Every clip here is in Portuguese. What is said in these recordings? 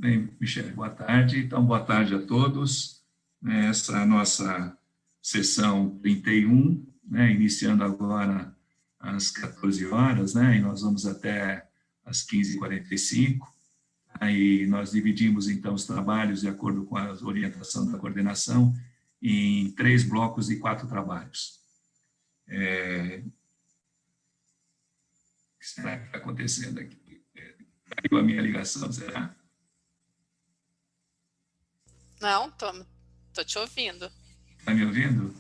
Bem, Michele, boa tarde. Então, boa tarde a todos. Essa é a nossa sessão 31, né, iniciando agora às 14 horas, né, e nós vamos até às 15h45. Aí nós dividimos, então, os trabalhos, de acordo com a orientação da coordenação, em 3 blocos e 4 trabalhos. O que será que está acontecendo aqui? Caiu a minha ligação, será? Não, tô te ouvindo. Está me ouvindo?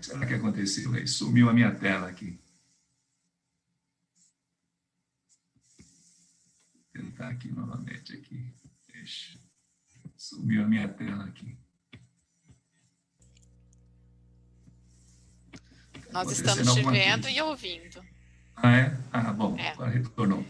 Será que aconteceu? Sumiu a minha tela aqui. Vou tentar aqui novamente. Aqui. Deixa. Sumiu a minha tela aqui. Nós estamos te vendo e ouvindo. Ah, é? Ah, bom, agora retornou.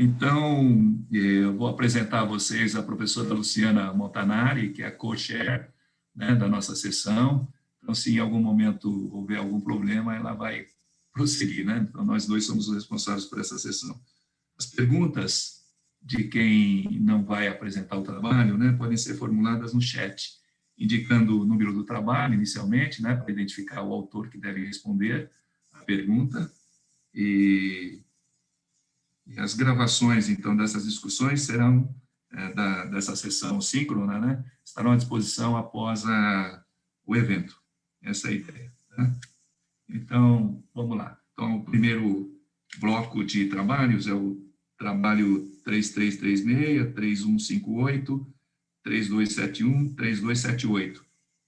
Então, eu vou apresentar a vocês a professora Luciana Montanari, que é a co-chair, né, da nossa sessão. Então, se em algum momento houver algum problema, ela vai prosseguir, né? Então, nós dois somos os responsáveis por essa sessão. As perguntas de quem não vai apresentar o trabalho, né, podem ser formuladas no chat, indicando o número do trabalho, inicialmente, né, para identificar o autor que deve responder a pergunta. E as gravações, então, dessas discussões serão, dessa sessão síncrona, né, estarão à disposição após o evento. Essa é a ideia. Né? Então, vamos lá. Então, o primeiro bloco de trabalhos é o trabalho 3336, 3158, 3271, 3278.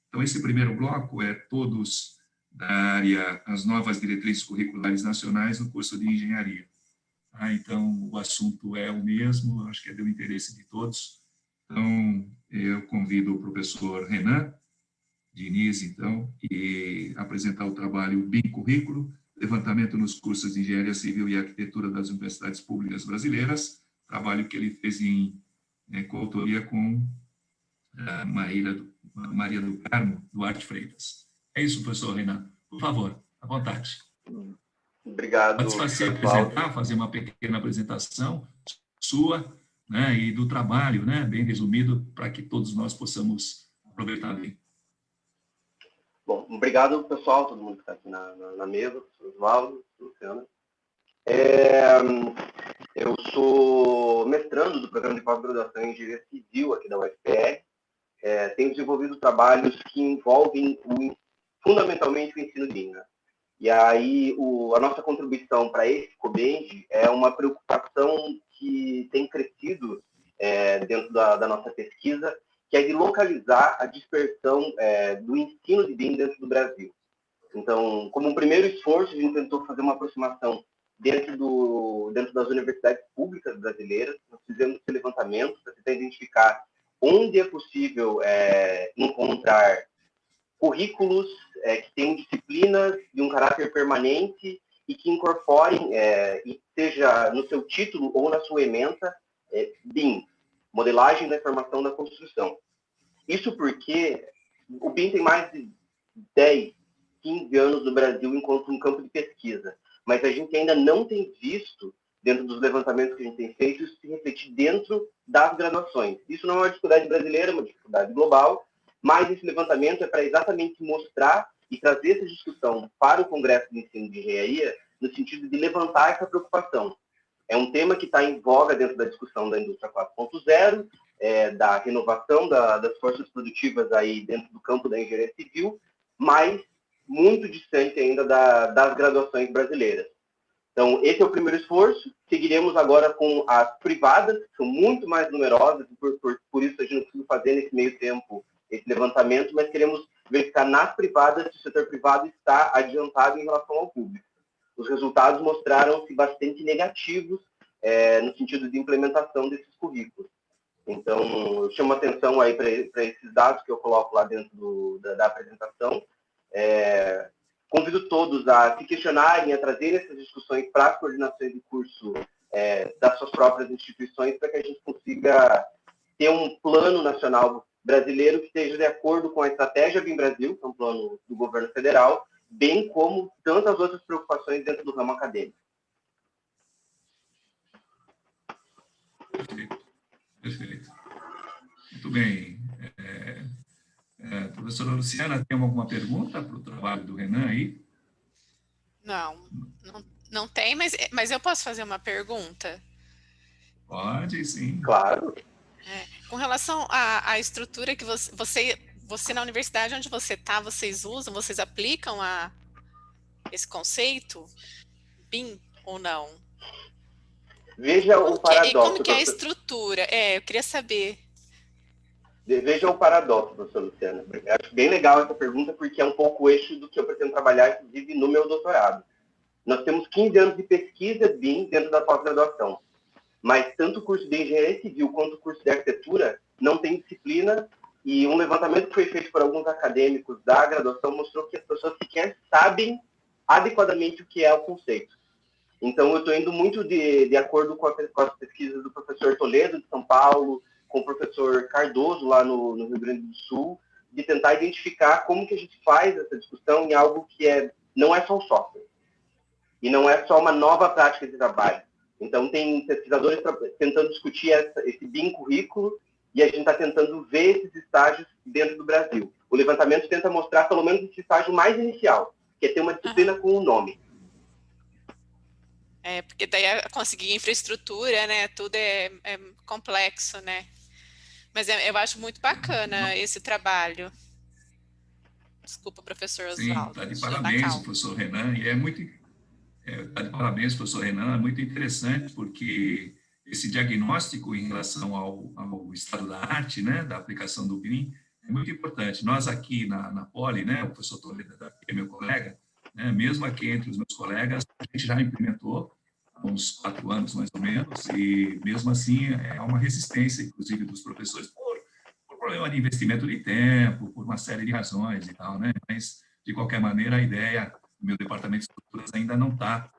Então, esse primeiro bloco é todos da área, as novas diretrizes curriculares nacionais no curso de engenharia. Então, o assunto é o mesmo, acho que é do interesse de todos. Então, eu convido o professor Renan Diniz, então, e apresentar o trabalho BIM Currículo, levantamento nos cursos de Engenharia Civil e Arquitetura das Universidades Públicas Brasileiras, trabalho que ele fez em coautoria com a Maria do Carmo Duarte Freitas. É isso, professor Renan. Por favor, à vontade. Obrigado. Pode se apresentar, fazer uma pequena apresentação sua, né, e do trabalho, né, bem resumido, para que todos nós possamos aproveitar bem. Bom, obrigado, pessoal, todo mundo que está aqui na mesa, Oswaldo, Luciana. Eu sou mestrando do programa de pós-graduação em Engenharia Civil aqui da UFPR. Tenho desenvolvido trabalhos que envolvem fundamentalmente o ensino BIM, né? E aí, a nossa contribuição para esse COBEND é uma preocupação que tem crescido dentro da nossa pesquisa, que é de localizar a dispersão do ensino de BIM dentro do Brasil. Então, como um primeiro esforço, a gente tentou fazer uma aproximação dentro das universidades públicas brasileiras. Nós fizemos esse levantamento para tentar identificar onde é possível encontrar currículos que tenham disciplinas de um caráter permanente e que incorporem, e seja no seu título ou na sua ementa, BIM, modelagem da informação da construção. Isso porque o BIM tem mais de 10, 15 anos no Brasil enquanto um campo de pesquisa, mas a gente ainda não tem visto, dentro dos levantamentos que a gente tem feito, isso se refletir dentro das graduações. Isso não é uma dificuldade brasileira, é uma dificuldade global, mas esse levantamento é para exatamente mostrar e trazer essa discussão para o Congresso de Ensino de Engenharia, no sentido de levantar essa preocupação. É um tema que está em voga dentro da discussão da indústria 4.0, da renovação das forças produtivas aí dentro do campo da engenharia civil, mas muito distante ainda das graduações brasileiras. Então, esse é o primeiro esforço. Seguiremos agora com as privadas, que são muito mais numerosas, por isso a gente não conseguiu fazer nesse meio tempo esse levantamento, mas queremos verificar nas privadas se o setor privado está adiantado em relação ao público. Os resultados mostraram-se bastante negativos no sentido de implementação desses currículos. Então, eu chamo a atenção aí para esses dados que eu coloco lá dentro da apresentação. Convido todos a se questionarem, a trazerem essas discussões para as coordenações de curso das suas próprias instituições, para que a gente consiga ter um plano nacional brasileiro que esteja de acordo com a estratégia BIM Brasil, que é um plano do governo federal, bem como tantas outras preocupações dentro do ramo acadêmico. Perfeito. Muito bem. Professora Luciana, tem alguma pergunta para o trabalho do Renan aí? Não tem, mas eu posso fazer uma pergunta? Pode, sim. Claro. Com relação à estrutura que você na universidade onde você está, vocês aplicam esse conceito, BIM ou não? Veja o paradoxo. E como que é a estrutura? Eu queria saber. Veja o paradoxo, professora Luciana. Eu acho bem legal essa pergunta, porque é um pouco o eixo do que eu pretendo trabalhar, inclusive, no meu doutorado. Nós temos 15 anos de pesquisa BIM dentro da pós-graduação, mas tanto o curso de Engenharia Civil quanto o curso de Arquitetura não tem disciplina, e um levantamento que foi feito por alguns acadêmicos da graduação mostrou que as pessoas sequer sabem adequadamente o que é o conceito. Então, eu estou indo muito de acordo com as pesquisas do professor Toledo, de São Paulo, com o professor Cardoso, lá no Rio Grande do Sul, de tentar identificar como que a gente faz essa discussão em algo que não é só um software. E não é só uma nova prática de trabalho. Então, tem pesquisadores tentando discutir esse BIM currículo, e a gente está tentando ver esses estágios dentro do Brasil. O levantamento tenta mostrar pelo menos esse estágio mais inicial, que é ter uma disciplina com um nome. Porque daí conseguir infraestrutura, né? Tudo é complexo, né? Mas eu acho muito bacana esse trabalho. Desculpa, professor Oswaldo. Sim, está de parabéns, professor Renan. E está de parabéns, professor Renan. É muito interessante, porque esse diagnóstico em relação ao estado da arte, né, da aplicação do BIM, é muito importante. Nós aqui na Poli, né, o professor Toledo é meu colega, né, mesmo aqui entre os meus colegas, a gente já implementou há uns 4 anos, mais ou menos, e mesmo assim há uma resistência, inclusive, dos professores, por problema de investimento de tempo, por uma série de razões e tal, né? Mas, de qualquer maneira, a ideia do meu departamento de estruturas ainda não está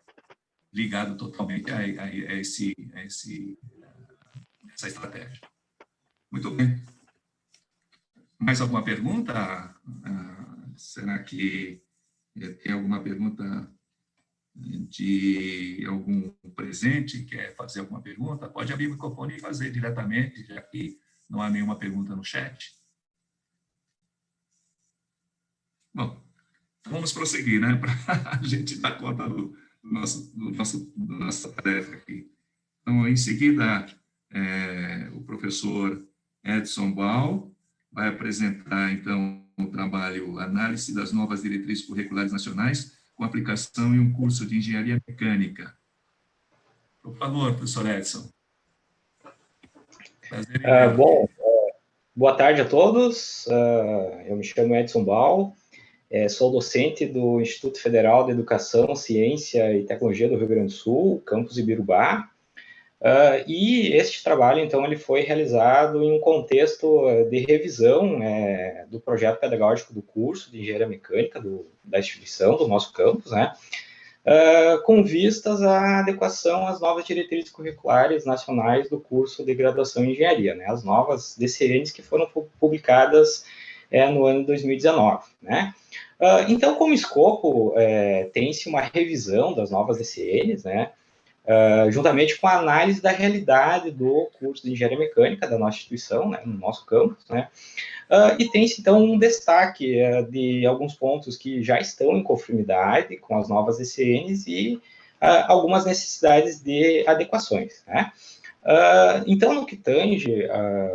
ligado totalmente a essa estratégia. Muito bem. Mais alguma pergunta? Será que tem alguma pergunta de algum presente? Quer fazer alguma pergunta? Pode abrir o microfone e fazer diretamente, já que não há nenhuma pergunta no chat. Bom, então vamos prosseguir, né? Para a gente dar conta da nossa tarefa aqui. Então, em seguida, o professor Edson Bal vai apresentar, então, o trabalho Análise das Novas Diretrizes Curriculares Nacionais com aplicação em um curso de Engenharia Mecânica. Por favor, professor Edson. Bom, boa tarde a todos. Eu me chamo Edson Bal, sou docente do Instituto Federal de Educação, Ciência e Tecnologia do Rio Grande do Sul, campus Ibirubá. E este trabalho, então, ele foi realizado em um contexto de revisão do projeto pedagógico do curso de Engenharia Mecânica da instituição, do nosso campus, né? Com vistas à adequação às novas diretrizes curriculares nacionais do curso de graduação em engenharia, né? As novas DCNs que foram publicadas no ano de 2019, né? Então, como escopo, tem-se uma revisão das novas DCNs, né? Juntamente com a análise da realidade do curso de Engenharia Mecânica da nossa instituição, né, no nosso campus, né, e tem-se, então, um destaque de alguns pontos que já estão em conformidade com as novas DCNs e algumas necessidades de adequações, né. Então, no que tange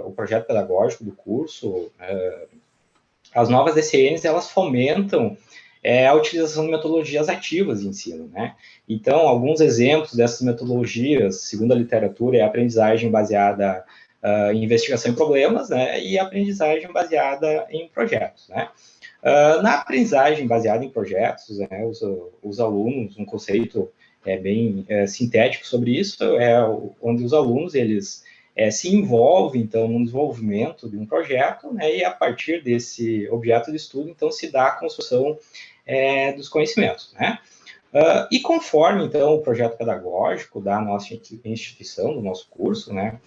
o projeto pedagógico do curso, as novas DCNs, elas fomentam a utilização de metodologias ativas de ensino, né? Então, alguns exemplos dessas metodologias, segundo a literatura, é a aprendizagem baseada em investigação em problemas, né? E a aprendizagem baseada em projetos, né? Na aprendizagem baseada em projetos, né, os alunos, um conceito bem sintético sobre isso, onde os alunos, eles se envolvem, então, no desenvolvimento de um projeto, né, e a partir desse objeto de estudo, então, se dá a construção dos conhecimentos, né? E conforme, então, o projeto pedagógico da nossa instituição, do nosso curso, né,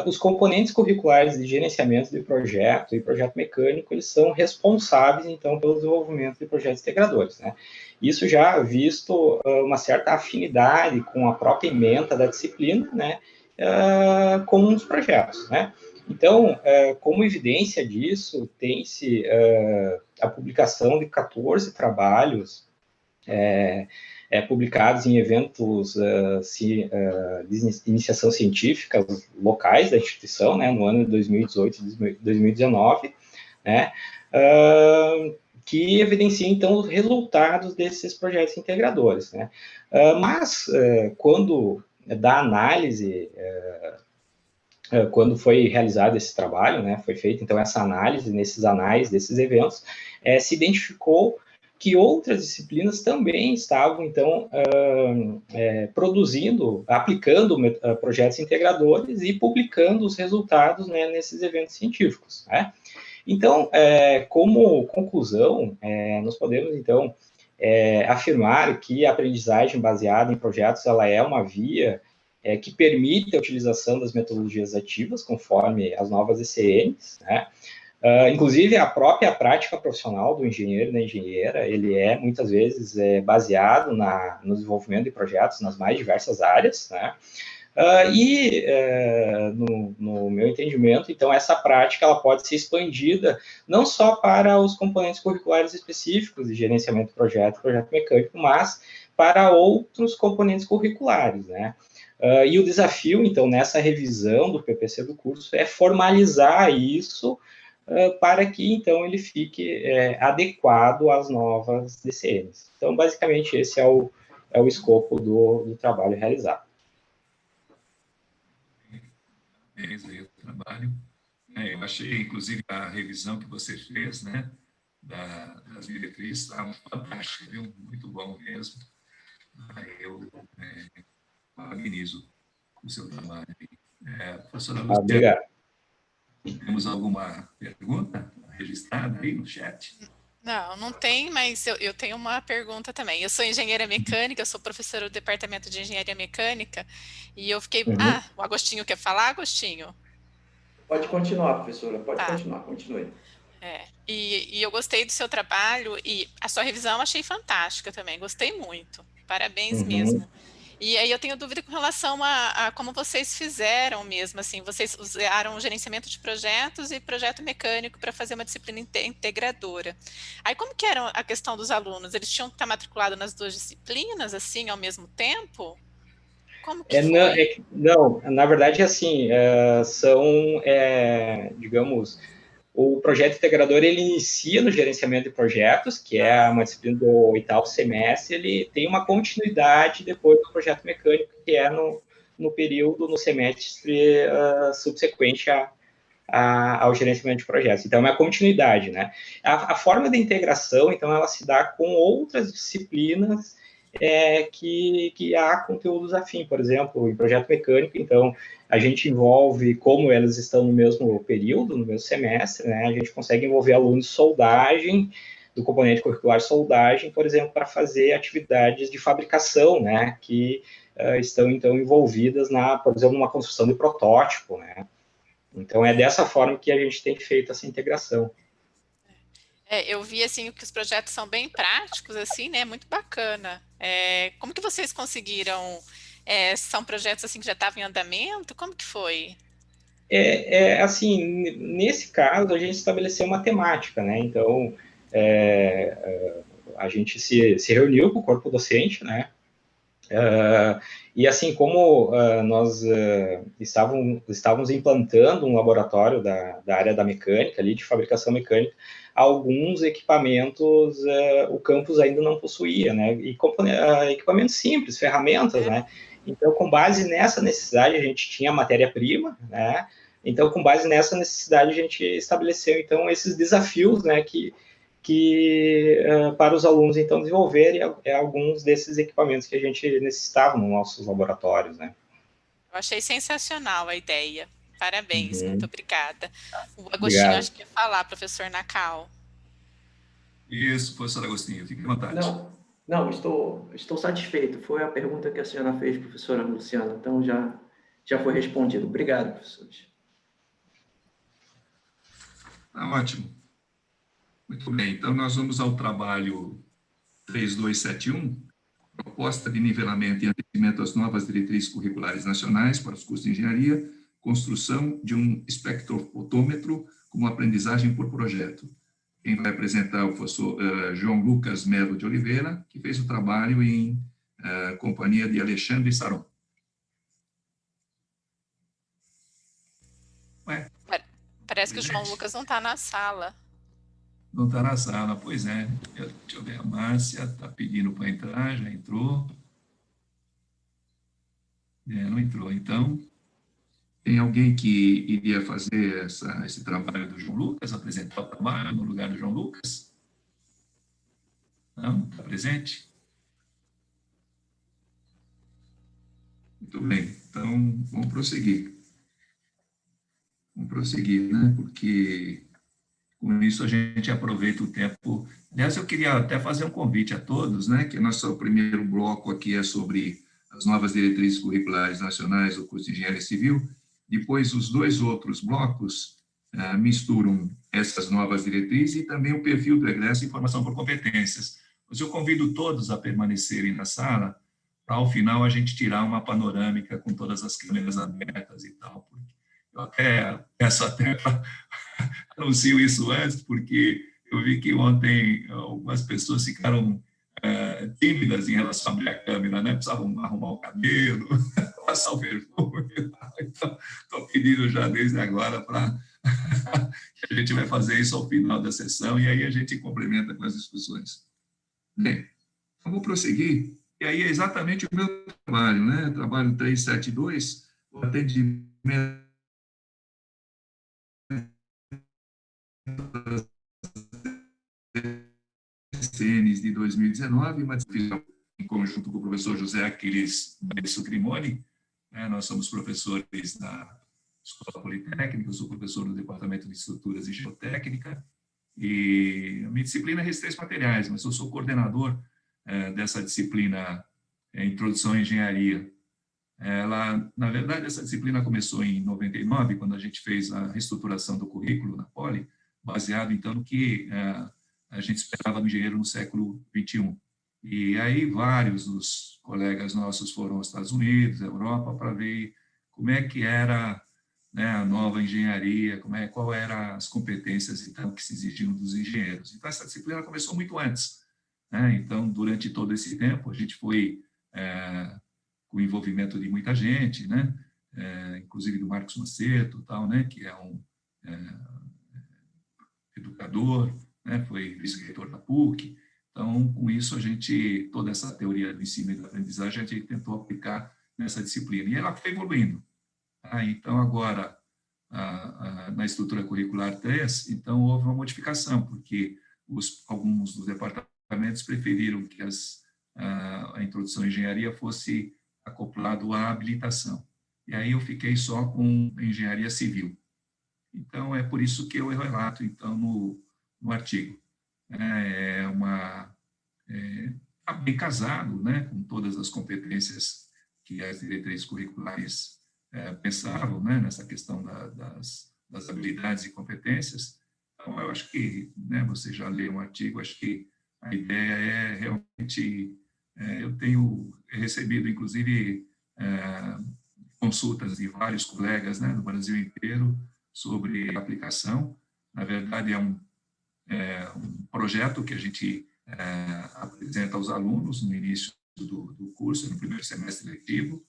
os componentes curriculares de gerenciamento de projeto e projeto mecânico, eles são responsáveis, então, pelo desenvolvimento de projetos integradores, né? Isso já visto uma certa afinidade com a própria ementa da disciplina, né, com os projetos, né? Então, como evidência disso, tem-se a publicação de 14 trabalhos publicados em eventos de iniciação científica locais da instituição, né, no ano de 2018 e 2019, né, que evidenciam, então, os resultados desses projetos integradores, né. Mas, quando da análise, quando foi realizado esse trabalho, né, foi feita, então, essa análise nesses anais desses eventos, se identificou que outras disciplinas também estavam, então, produzindo, aplicando projetos integradores e publicando os resultados, né, nesses eventos científicos, né? Então, como conclusão, nós podemos, então, afirmar que a aprendizagem baseada em projetos, ela é uma via que permite a utilização das metodologias ativas, conforme as novas ECNs, né? Inclusive, a própria prática profissional do engenheiro e da engenheira, ele muitas vezes, baseado no desenvolvimento de projetos nas mais diversas áreas, né? No meu entendimento, então, essa prática ela pode ser expandida não só para os componentes curriculares específicos de gerenciamento de projeto mecânico, mas para outros componentes curriculares, né? E o desafio, então, nessa revisão do PPC do curso é formalizar isso para que, então, ele fique adequado às novas DCNs. Então, basicamente, esse é o escopo do trabalho realizado. Aí o trabalho. Eu achei, inclusive, a revisão que você fez, né, das diretrizes, estava fantástica, viu? Muito bom mesmo. Eu parabenizo o seu trabalho. Professora Luciana, obrigado. temos alguma pergunta registrada aí no chat? Não tem, mas eu tenho uma pergunta também. Eu sou engenheira mecânica, eu sou professora do Departamento de Engenharia Mecânica, e eu fiquei... o Agostinho quer falar, Agostinho? Pode continuar, professora, pode Tá. continuar, continue. E eu gostei do seu trabalho, e a sua revisão eu achei fantástica também, gostei muito. Parabéns mesmo. E aí eu tenho dúvida com relação a como vocês fizeram mesmo, assim, vocês usaram gerenciamento de projetos e projeto mecânico para fazer uma disciplina integradora. Aí como que era a questão dos alunos? Eles tinham que estar matriculados nas duas disciplinas, assim, ao mesmo tempo? Como que foi? Não, na verdade, assim, digamos, o projeto integrador, ele inicia no gerenciamento de projetos, que é uma disciplina do 8º semestre, ele tem uma continuidade depois do projeto mecânico, que é no período, no semestre subsequente ao gerenciamento de projetos. Então, é uma continuidade, né? A forma de integração, então, ela se dá com outras disciplinas que há conteúdos afim, por exemplo, em projeto mecânico, então, a gente envolve, como elas estão no mesmo período, no mesmo semestre, né, a gente consegue envolver alunos de soldagem, do componente curricular soldagem, por exemplo, para fazer atividades de fabricação, né, que estão, então, envolvidas, por exemplo, numa construção de protótipo, né. Então, é dessa forma que a gente tem feito essa integração. Eu vi, assim, que os projetos são bem práticos, assim, né, muito bacana. Como que vocês conseguiram? São projetos, assim, que já estavam em andamento? Como que foi? Assim, nesse caso, a gente estabeleceu uma temática, né, então, a gente se reuniu com o corpo docente, né, e assim como nós estávamos implantando um laboratório da área da mecânica, ali, de fabricação mecânica, alguns equipamentos o campus ainda não possuía, né? E equipamentos simples, ferramentas, né? Então, com base nessa necessidade, a gente tinha matéria-prima, né? Então, com base nessa necessidade, a gente estabeleceu, então, esses desafios, né? Que para os alunos, então, desenvolverem alguns desses equipamentos que a gente necessitava nos nossos laboratórios, né? Eu achei sensacional a ideia. Parabéns, muito obrigada. O Agostinho, Obrigado. acho que ia falar, professor Nakao. Isso, professor Agostinho, fique à vontade. Não, estou satisfeito. Foi a pergunta que a senhora fez, professora Luciana, então já foi respondido. Obrigado, professores. Tá ótimo. Muito bem, então nós vamos ao trabalho 3271, proposta de nivelamento e atendimento às novas diretrizes curriculares nacionais para os cursos de engenharia, construção de um espectrofotômetro como aprendizagem por projeto. Quem vai apresentar é o professor João Lucas Melo de Oliveira, que fez o trabalho em companhia de Alexandre Saron. Ué, Parece que o João Lucas não está na sala. não está na sala, pois é. Deixa eu ver, a Márcia está pedindo para entrar, já entrou. Não entrou. Então, tem alguém que iria fazer esse trabalho do João Lucas, apresentar o trabalho no lugar do João Lucas? Não? Está presente? Muito bem. Então, vamos prosseguir. Vamos prosseguir, né? Porque com isso a gente aproveita o tempo. Aliás, eu queria até fazer um convite a todos, né? Que nosso primeiro bloco aqui é sobre as novas diretrizes curriculares nacionais do curso de Engenharia Civil. Depois, os 2 outros blocos misturam essas novas diretrizes e também o perfil do egresso e formação por competências. Mas eu convido todos a permanecerem na sala para, ao final, a gente tirar uma panorâmica com todas as câmeras abertas e tal. Porque eu até peço até para anuncio isso antes, porque eu vi que ontem algumas pessoas ficaram tímidas em relação a abrir a câmera, né? Precisavam arrumar o cabelo, passar o perfume. Então, estou pedindo já desde agora para que a gente vai fazer isso ao final da sessão e aí a gente complementa com as discussões. Bem, então vou prosseguir. E aí é exatamente o meu trabalho, né? Trabalho 372, o atendimento CNs de 2019, uma discussão em conjunto com o professor José Aquiles Sucrimoni. Nós somos professores da Escola Politécnica, eu sou professor do Departamento de Estruturas e Geotécnica, e a minha disciplina é Resistências Materiais, mas eu sou coordenador dessa disciplina Introdução à Engenharia. Na verdade, essa disciplina começou em 99, quando a gente fez a reestruturação do currículo na Poli, baseado, então, no que a gente esperava do engenheiro no século XXI. E aí vários dos colegas nossos foram aos Estados Unidos, Europa, para ver como é que era, né, a nova engenharia, qual eram as competências então, que se exigiam dos engenheiros. Então, essa disciplina começou muito antes. Né? Então, durante todo esse tempo, a gente foi com o envolvimento de muita gente, né? Inclusive do Marcos Macedo, tal, né? Que é um educador, né? Foi vice-reitor da PUC. Então, com isso, toda essa teoria do ensino e da aprendizagem, a gente tentou aplicar nessa disciplina. E ela foi evoluindo. Então, agora, na estrutura curricular 3, então, houve uma modificação, porque alguns dos departamentos preferiram que a introdução à engenharia fosse acoplado à habilitação. E aí eu fiquei só com engenharia civil. Então, é por isso que eu relato, então, no artigo. Está bem casado, né, com todas as competências que as diretrizes curriculares pensavam, né, nessa questão das habilidades e competências. Então, eu acho que, né, você já leu um artigo, acho que a ideia é realmente... eu tenho recebido, inclusive, consultas de vários colegas, né, do Brasil inteiro sobre a aplicação. Na verdade, é um projeto que a gente apresenta aos alunos no início do curso, no primeiro semestre letivo,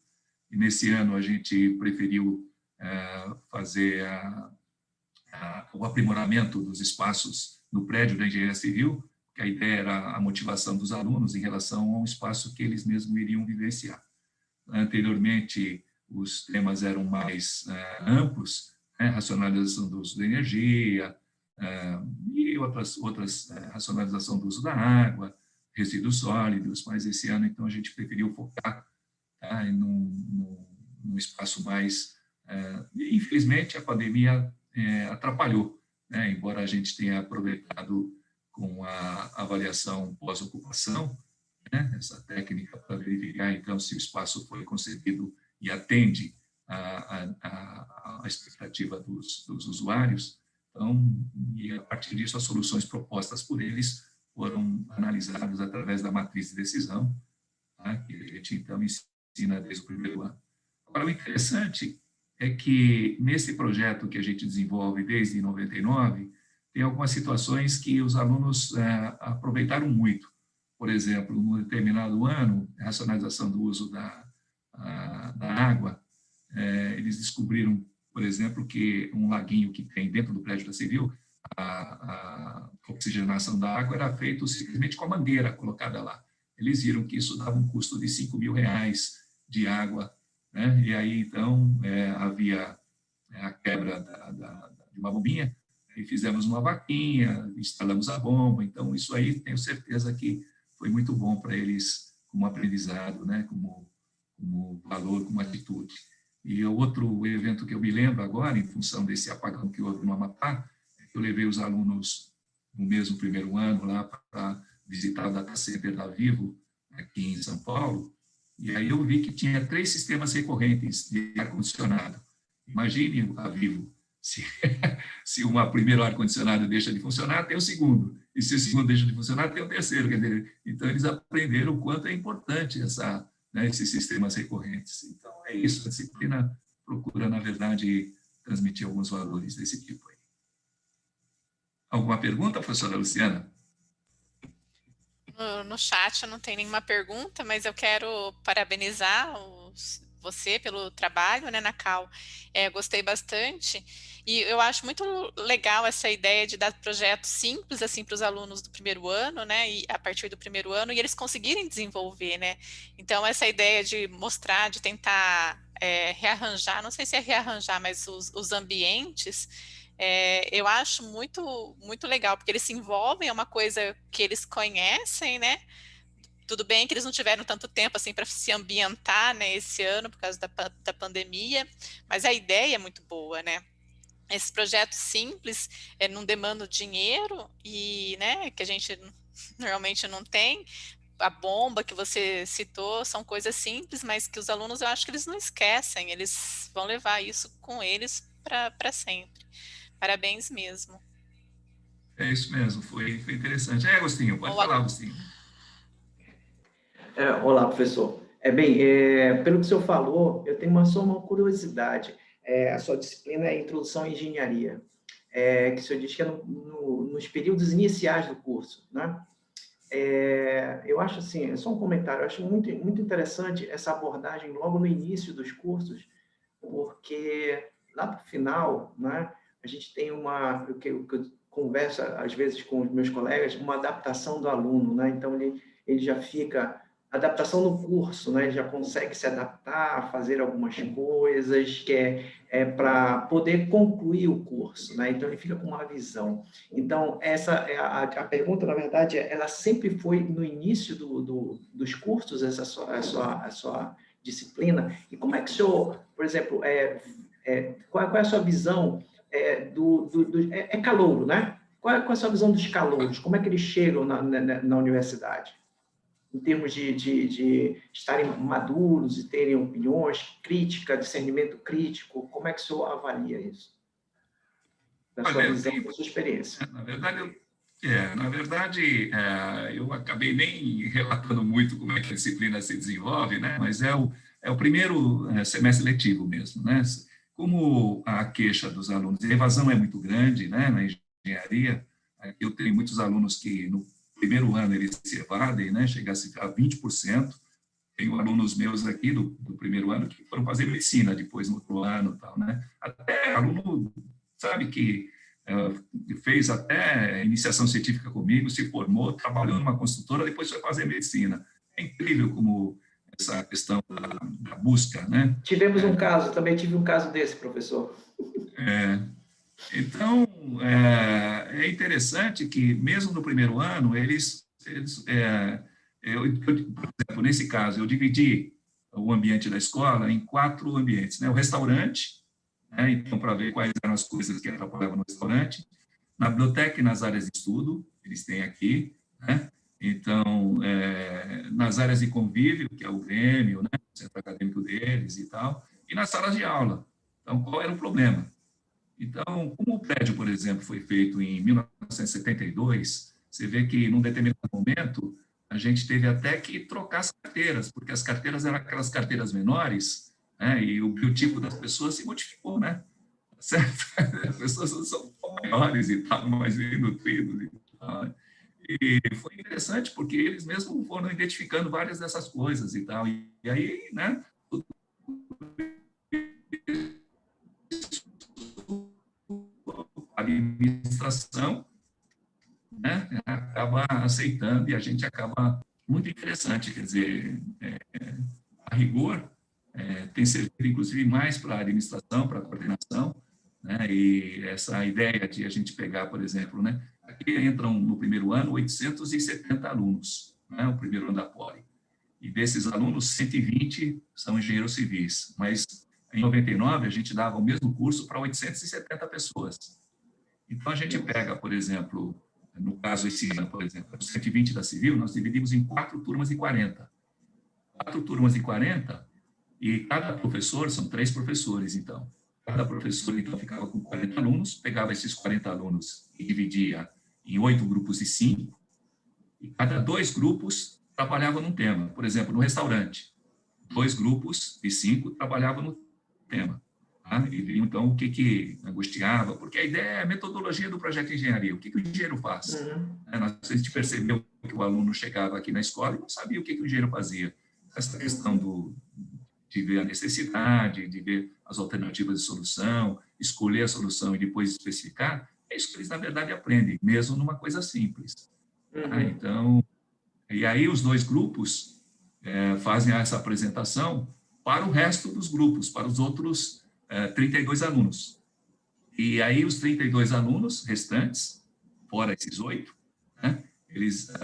e nesse ano a gente preferiu fazer o aprimoramento dos espaços no prédio da Engenharia Civil, que a ideia era a motivação dos alunos em relação a um espaço que eles mesmos iriam vivenciar. Anteriormente, os temas eram mais amplos, né, racionalização do uso da energia, e outras racionalização do uso da água, resíduos sólidos, mas esse ano, então, a gente preferiu focar num espaço mais... infelizmente, a pandemia atrapalhou, né, embora a gente tenha aproveitado com a avaliação pós-ocupação, né, essa técnica para verificar, então, se o espaço foi concebido e atende a expectativa dos usuários. Então, e a partir disso, as soluções propostas por eles foram analisadas através da matriz de decisão, tá, que a gente, então, ensina desde o primeiro ano. Agora, o interessante é que nesse projeto que a gente desenvolve desde 99, tem algumas situações que os alunos aproveitaram muito. Por exemplo, num determinado ano, a racionalização do uso da água, eles descobriram, por exemplo, que um laguinho que tem dentro do prédio da Civil, a oxigenação da água era feita simplesmente com a mangueira colocada lá. Eles viram que isso dava um custo de R$5.000 de água, né? E aí, então, havia a quebra de uma bombinha, e fizemos uma vaquinha, instalamos a bomba. Então, isso aí, tenho certeza que foi muito bom para eles como aprendizado, né? Como valor, como atitude. E o outro evento que eu me lembro agora, em função desse apagão que houve no Amapá, é que eu levei os alunos no mesmo primeiro ano lá para visitar o data center da Vivo, aqui em São Paulo, e aí eu vi que tinha 3 sistemas recorrentes de ar-condicionado. Imagine a Vivo, se o primeiro ar-condicionado deixa de funcionar, tem o segundo, e se o segundo deixa de funcionar, tem o terceiro. Quer dizer, então, eles aprenderam o quanto é importante esses sistemas recorrentes. Então, é isso, a disciplina procura, na verdade, transmitir alguns valores desse tipo aí. Alguma pergunta, professora Luciana? No chat eu não tenho nenhuma pergunta, mas eu quero parabenizar você pelo trabalho, né, Nacal. Gostei bastante e eu acho muito legal essa ideia de dar projetos simples assim para os alunos do primeiro ano, né, e a partir do primeiro ano e eles conseguirem desenvolver, né. Então essa ideia de mostrar, de tentar rearranjar, não sei se é rearranjar, mas os ambientes. Eu acho muito legal, porque eles se envolvem, é uma coisa que eles conhecem, né? Tudo bem que eles não tiveram tanto tempo assim para se ambientar, né, esse ano por causa da pandemia, mas a ideia é muito boa, né? Esses projetos simples não demandam dinheiro e, né, que a gente normalmente não tem. A bomba que você citou são coisas simples, mas que os alunos eu acho que eles não esquecem, eles vão levar isso com eles para sempre. Parabéns mesmo. É isso mesmo, foi interessante. Agostinho, pode falar, Agostinho. Olá, professor. Pelo que o senhor falou, eu tenho só uma curiosidade. A sua disciplina é Introdução à Engenharia, que o senhor diz que é nos períodos iniciais do curso, né? Eu acho assim, é só um comentário, eu acho muito, muito interessante essa abordagem logo no início dos cursos, porque lá para o final, né, a gente tem o que eu converso às vezes com os meus colegas, uma adaptação do aluno, né? Então ele já fica adaptação no curso, né? Ele já consegue se adaptar, fazer algumas coisas que para poder concluir o curso, né? Então ele fica com uma visão. Então essa é a pergunta, na verdade, ela sempre foi no início dos cursos, essa sua disciplina. E como é que o senhor, por exemplo, qual é a sua visão calouro, né? Qual é a sua visão dos calouros? Como é que eles chegam na universidade? Em termos de estarem maduros e terem opiniões, crítica, discernimento crítico, como é que o senhor avalia isso? Da sua visão, da sua experiência. Na verdade, eu acabei nem relatando muito como é que a disciplina se desenvolve, né? Mas é o primeiro semestre letivo mesmo, né? Como a queixa dos alunos, a evasão é muito grande, né, na engenharia, eu tenho muitos alunos que no primeiro ano eles se evadem, né, chegasse a 20%. Tenho alunos meus aqui do primeiro ano que foram fazer medicina depois no outro ano, tal, né? Até aluno, sabe, que fez até iniciação científica comigo, se formou, trabalhou numa construtora, depois foi fazer medicina. É incrível como essa questão da busca, né? Tivemos um caso, também tive um caso desse, professor. Então, é interessante que, mesmo no primeiro ano, por exemplo, nesse caso, eu dividi o ambiente da escola em 4 ambientes, né? O restaurante, né? Então, para ver quais eram as coisas que atrapalhavam no restaurante, na biblioteca e nas áreas de estudo, eles têm aqui, né? Então, nas áreas de convívio, que é o Grêmio, né? O centro acadêmico deles e tal, e nas salas de aula. Então, qual era o problema? Então, como o prédio, por exemplo, foi feito em 1972, você vê que, num determinado momento, a gente teve até que trocar as carteiras, porque as carteiras eram aquelas carteiras menores, né? E o biotipo das pessoas se modificou, né? Certo? As pessoas são maiores e tal, mais bem nutridos e tal, né? E foi interessante porque eles mesmos foram identificando várias dessas coisas e tal. E aí, né? A administração, né, acaba aceitando e a gente acaba muito interessante, quer dizer, a rigor tem servido inclusive mais para a administração, para a coordenação, né, e essa ideia de a gente pegar, por exemplo, né, aqui entram no primeiro ano 870 alunos, né, o primeiro ano da Poli, e desses alunos 120 são engenheiros civis, mas em 99 a gente dava o mesmo curso para 870 pessoas. Então a gente pega, por exemplo, no caso esse ano, por exemplo, os 120 da Civil, nós dividimos em 4 turmas de 40. 4 turmas de 40, e cada professor, são 3 professores, então. Cada professor, então, ficava com 40 alunos, pegava esses 40 alunos e dividia em 8 grupos de 5, e cada 2 grupos trabalhavam num tema. Por exemplo, no restaurante, 2 grupos de 5 trabalhavam no tema. Tá? E viam, então, o que angustiava, porque a ideia é a metodologia do projeto de engenharia, o que o engenheiro faz. A gente percebeu que o aluno chegava aqui na escola e não sabia o que o engenheiro fazia. Essa questão de ver a necessidade, de ver as alternativas de solução, escolher a solução e depois especificar, é isso que eles, na verdade, aprendem, mesmo numa coisa simples. Tá? Então, e aí os 2 grupos fazem essa apresentação para o resto dos grupos, para os outros 32 alunos. E aí os 32 alunos restantes, fora esses 8, né,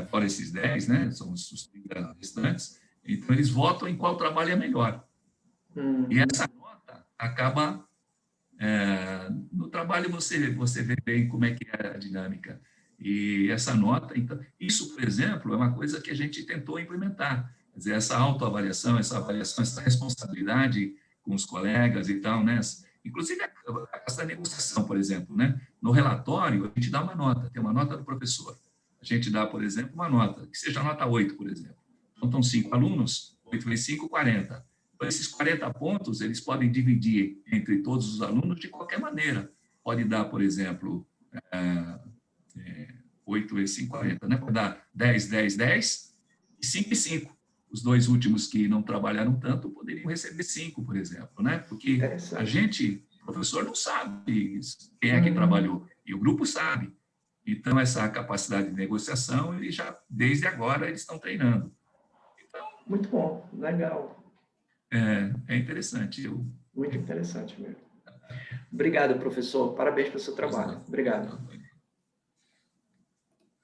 fora esses 10, né, são os 30 restantes, então eles votam em qual trabalho é melhor. E essa nota acaba, no trabalho você vê bem como é que é a dinâmica. E essa nota, então, isso, por exemplo, é uma coisa que a gente tentou implementar. Quer dizer, essa autoavaliação, essa responsabilidade com os colegas e tal, né? Inclusive essa negociação, por exemplo, né? No relatório, a gente dá uma nota, tem uma nota do professor. A gente dá, por exemplo, uma nota, que seja nota 8, por exemplo. Então, estão 5 alunos, 8 vezes 5, 40. Então, esses 40 pontos, eles podem dividir entre todos os alunos de qualquer maneira. Pode dar, por exemplo, 8 vezes 5, 40, né? Pode dar 10, 10, 10 e 5 e 5. Os 2 últimos que não trabalharam tanto poderiam receber 5, por exemplo, né? Porque a gente, o professor, não sabe quem é que trabalhou, e o grupo sabe. Então, essa capacidade de negociação, eles já, desde agora, eles estão treinando. Então, muito bom, legal. É interessante. Muito interessante mesmo. Obrigado, professor. Parabéns pelo seu trabalho. Obrigado.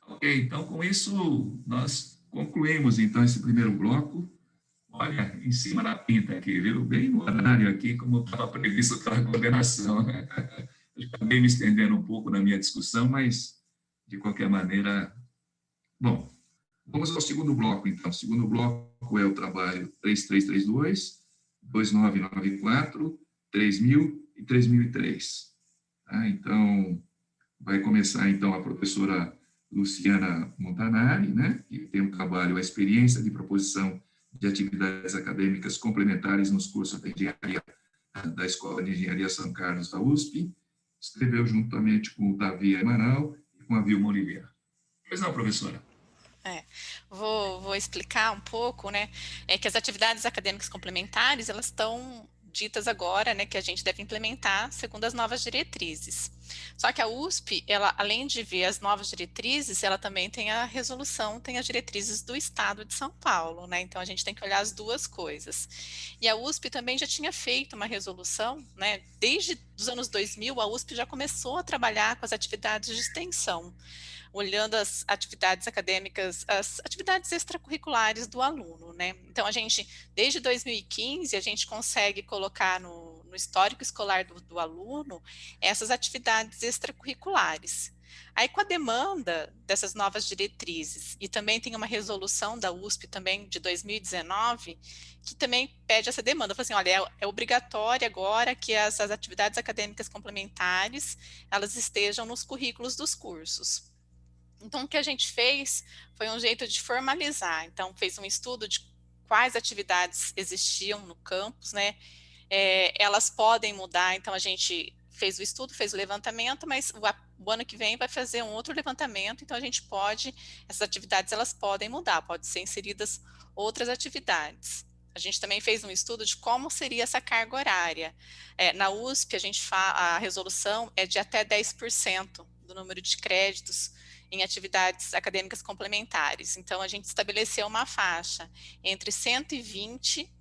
Ok, então, com isso, nós concluímos, então, esse primeiro bloco. Olha, em cima da pinta aqui, viu? Bem no horário aqui, como estava previsto pela coordenação. Acabei me estendendo um pouco na minha discussão, mas, de qualquer maneira... Bom, vamos ao segundo bloco, então. O segundo bloco é o trabalho 3332, 2994, 3000 e 3003. Tá? Então, vai começar, então, a professora Luciana Montanari, né, que tem um trabalho, a experiência de proposição de atividades acadêmicas complementares nos cursos de engenharia da Escola de Engenharia São Carlos da USP, escreveu juntamente com o Davi Amaral e com a Vilma Oliveira. Pois não, professora? Vou explicar um pouco, né, que as atividades acadêmicas complementares, elas estão ditas agora, né, que a gente deve implementar segundo as novas diretrizes. Só que a USP, ela, além de ver as novas diretrizes, ela também tem a resolução, tem as diretrizes do Estado de São Paulo, né, então a gente tem que olhar as duas coisas. E a USP também já tinha feito uma resolução, né, desde os anos 2000, a USP já começou a trabalhar com as atividades de extensão, olhando as atividades acadêmicas, as atividades extracurriculares do aluno, né? Então, a gente, desde 2015, a gente consegue colocar no histórico escolar do aluno essas atividades extracurriculares. Aí, com a demanda dessas novas diretrizes, e também tem uma resolução da USP também de 2019, que também pede essa demanda, fala assim, olha, é obrigatório agora que as atividades acadêmicas complementares, elas estejam nos currículos dos cursos. Então, o que a gente fez foi um jeito de formalizar. Então, fez um estudo de quais atividades existiam no campus, né? elas podem mudar, então a gente fez o estudo, fez o levantamento, mas o ano que vem vai fazer um outro levantamento, então a gente pode, essas atividades elas podem mudar, pode ser inseridas outras atividades. A gente também fez um estudo de como seria essa carga horária. Na USP, a resolução é de até 10% do número de créditos em atividades acadêmicas complementares. Então, a gente estabeleceu uma faixa entre 120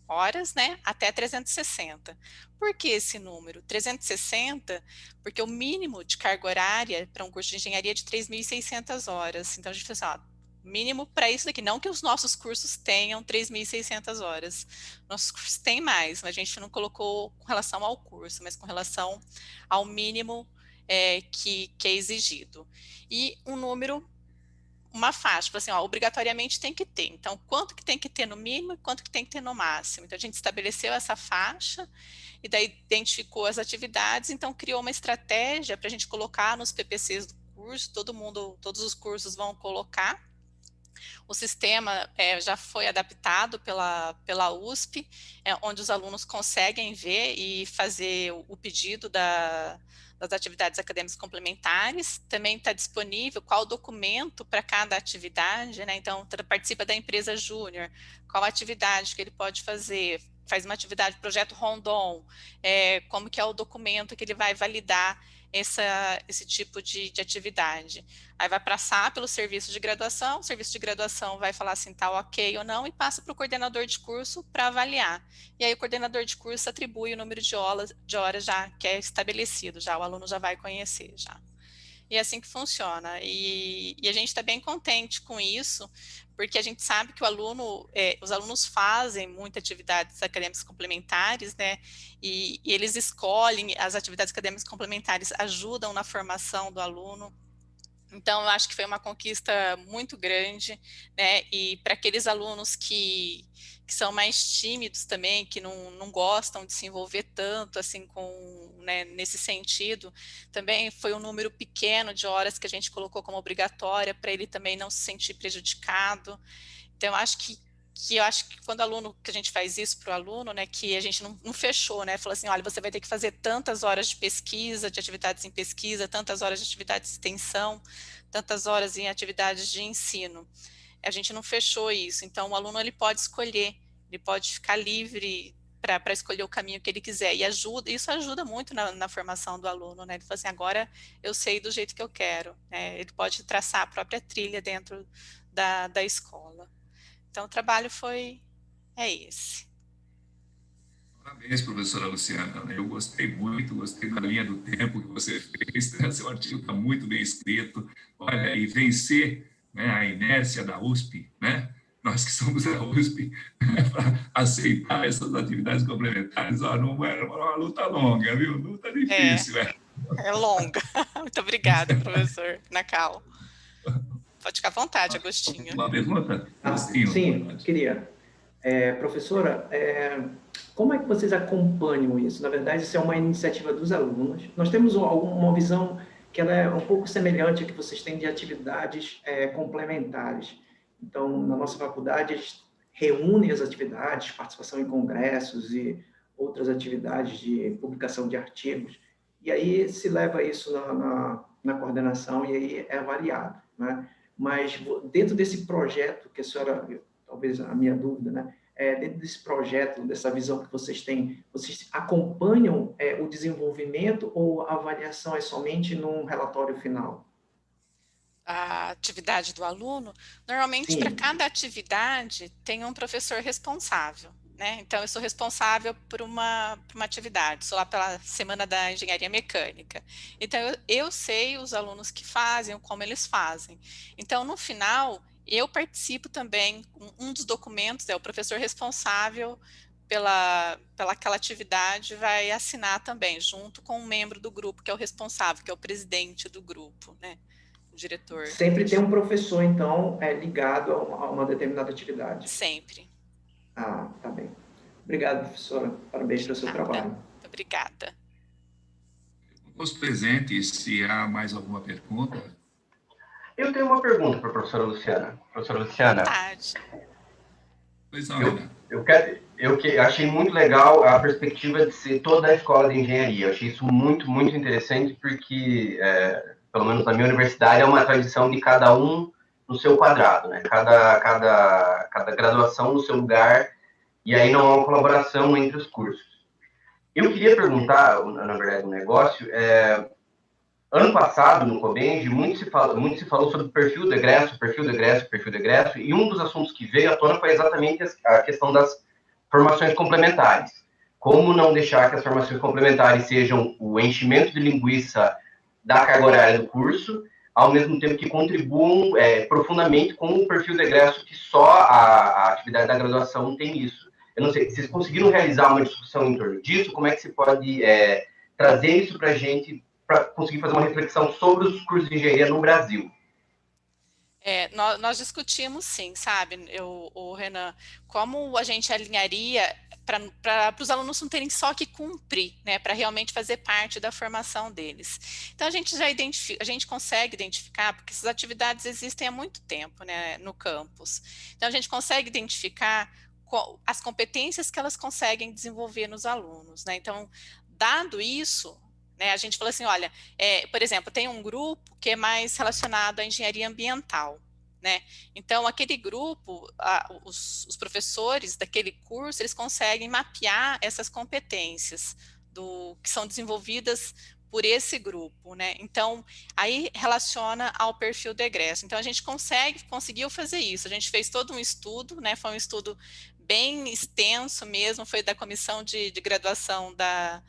horas, né, até 360. Por que esse número? 360, porque o mínimo de carga horária para um curso de engenharia é de 3.600 horas. Então, a gente fez assim, mínimo para isso daqui. Não que os nossos cursos tenham 3.600 horas. Nossos cursos têm mais, mas a gente não colocou com relação ao curso, mas com relação ao mínimo que é exigido. E um número, uma faixa, assim, obrigatoriamente tem que ter. Então, quanto que tem que ter no mínimo e quanto que tem que ter no máximo? Então, a gente estabeleceu essa faixa e daí identificou as atividades, então criou uma estratégia para a gente colocar nos PPCs do curso, todos os cursos vão colocar. O sistema já foi adaptado pela USP, onde os alunos conseguem ver e fazer o pedido das atividades acadêmicas complementares. Também está disponível qual documento para cada atividade, né? Então, participa da empresa júnior, qual atividade que ele pode fazer, faz uma atividade, projeto Rondon, como que é o documento que ele vai validar esse tipo de atividade. Aí vai passar pelo serviço de graduação, o serviço de graduação vai falar assim, tá ok ou não, e passa para o coordenador de curso para avaliar. E aí o coordenador de curso atribui o número de horas já que é estabelecido, já o aluno já vai conhecer já. E é assim que funciona. E a gente está bem contente com isso, porque a gente sabe que os alunos fazem muitas atividades acadêmicas complementares, né? E eles escolhem as atividades acadêmicas complementares, ajudam na formação do aluno. Então, eu acho que foi uma conquista muito grande, né? E para aqueles alunos que são mais tímidos também, que não gostam de se envolver tanto, assim, né, nesse sentido, também foi um número pequeno de horas que a gente colocou como obrigatória, para ele também não se sentir prejudicado. Então, eu acho que quando que a gente faz isso para o aluno, né, que a gente não fechou, né, falou assim, olha, você vai ter que fazer tantas horas de pesquisa, de atividades em pesquisa, tantas horas de atividades de extensão, tantas horas em atividades de ensino. A gente não fechou isso, então o aluno ele pode escolher, ele pode ficar livre para escolher o caminho que ele quiser, e isso ajuda muito na formação do aluno, né, ele fala assim, agora eu sei do jeito que eu quero, né, ele pode traçar a própria trilha dentro da escola. Então, o trabalho é esse. Parabéns, professora Luciana. Eu gostei muito, gostei da linha do tempo que você fez. Né? Seu artigo está muito bem escrito. Olha, e vencer, né, a inércia da USP, né? Nós que somos da USP, né, para aceitar essas atividades complementares. Não é uma luta longa, viu? Luta difícil. É longa. Muito obrigada, professor Nacal. Pode ficar à vontade, Agostinho. Uma pergunta? Sim, queria. Professora, como é que vocês acompanham isso? Na verdade, isso é uma iniciativa dos alunos. Nós temos uma visão que ela é um pouco semelhante à que vocês têm de atividades complementares. Então, na nossa faculdade, eles reúnem as atividades, participação em congressos e outras atividades de publicação de artigos, e aí se leva isso na coordenação e aí é avaliado, né? Mas dentro desse projeto que a senhora, talvez a minha dúvida, né? Dentro desse projeto, dessa visão que vocês têm, vocês acompanham o desenvolvimento ou a avaliação é somente num relatório final? A atividade do aluno, normalmente para cada atividade tem um professor responsável, né? Então, eu sou responsável por uma atividade, sou lá pela Semana da Engenharia Mecânica. Então, eu sei os alunos que fazem, como eles fazem. Então, no final, eu participo também, um dos documentos é o professor responsável pela aquela atividade vai assinar também, junto com um membro do grupo, que é o responsável, que é o presidente do grupo, né? O diretor. Sempre tem um professor, então, ligado a uma determinada atividade. Sempre. Ah, tá bem. Obrigado, professora. Parabéns pelo seu trabalho. Muito obrigada. Os presentes, se há mais alguma pergunta. Eu tenho uma pergunta para a professora Luciana. Professora Luciana. Verdade. Pois não, eu eu achei muito legal a perspectiva de ser toda a escola de engenharia. Eu achei isso muito, muito interessante, porque, pelo menos na minha universidade, é uma tradição de cada um no seu quadrado, né? Cada graduação no seu lugar, e aí não há uma colaboração entre os cursos. Eu queria perguntar, na verdade, um negócio. Ano passado, no Cobenge, muito se falou sobre perfil do egresso, e um dos assuntos que veio à tona foi exatamente a questão das formações complementares. Como não deixar que as formações complementares sejam o enchimento de linguiça da carga horária do curso, ao mesmo tempo que contribuam profundamente com o perfil de egresso, que só a atividade da graduação tem isso. Eu não sei, vocês conseguiram realizar uma discussão em torno disso? Como é que se pode trazer isso para a gente, para conseguir fazer uma reflexão sobre os cursos de engenharia no Brasil? Nós discutimos sim, sabe, o Renan, como a gente alinharia para os alunos não terem só que cumprir, né, para realmente fazer parte da formação deles. Então a gente já a gente consegue identificar, porque essas atividades existem há muito tempo, né, no campus. Então a gente consegue identificar as competências que elas conseguem desenvolver nos alunos, né? Então, dado isso, né, a gente falou assim, olha, por exemplo, tem um grupo que é mais relacionado à engenharia ambiental, né? Então, aquele grupo, os professores daquele curso, eles conseguem mapear essas competências que são desenvolvidas por esse grupo, né? Então, aí relaciona ao perfil do egresso. Então, a gente conseguiu fazer isso. A gente fez todo um estudo, né? Foi um estudo bem extenso mesmo, foi da comissão de graduação da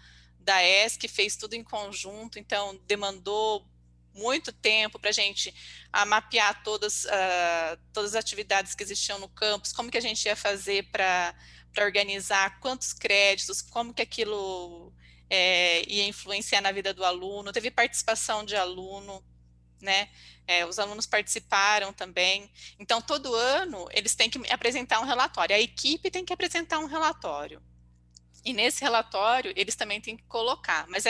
ESC, fez tudo em conjunto, então demandou muito tempo para a gente mapear todas as atividades que existiam no campus, como que a gente ia fazer para organizar, quantos créditos, como que aquilo ia influenciar na vida do aluno, teve participação de aluno, né? Os alunos participaram também. Então, todo ano, eles têm que apresentar um relatório. A equipe tem que apresentar um relatório. E nesse relatório, eles também têm que colocar, mas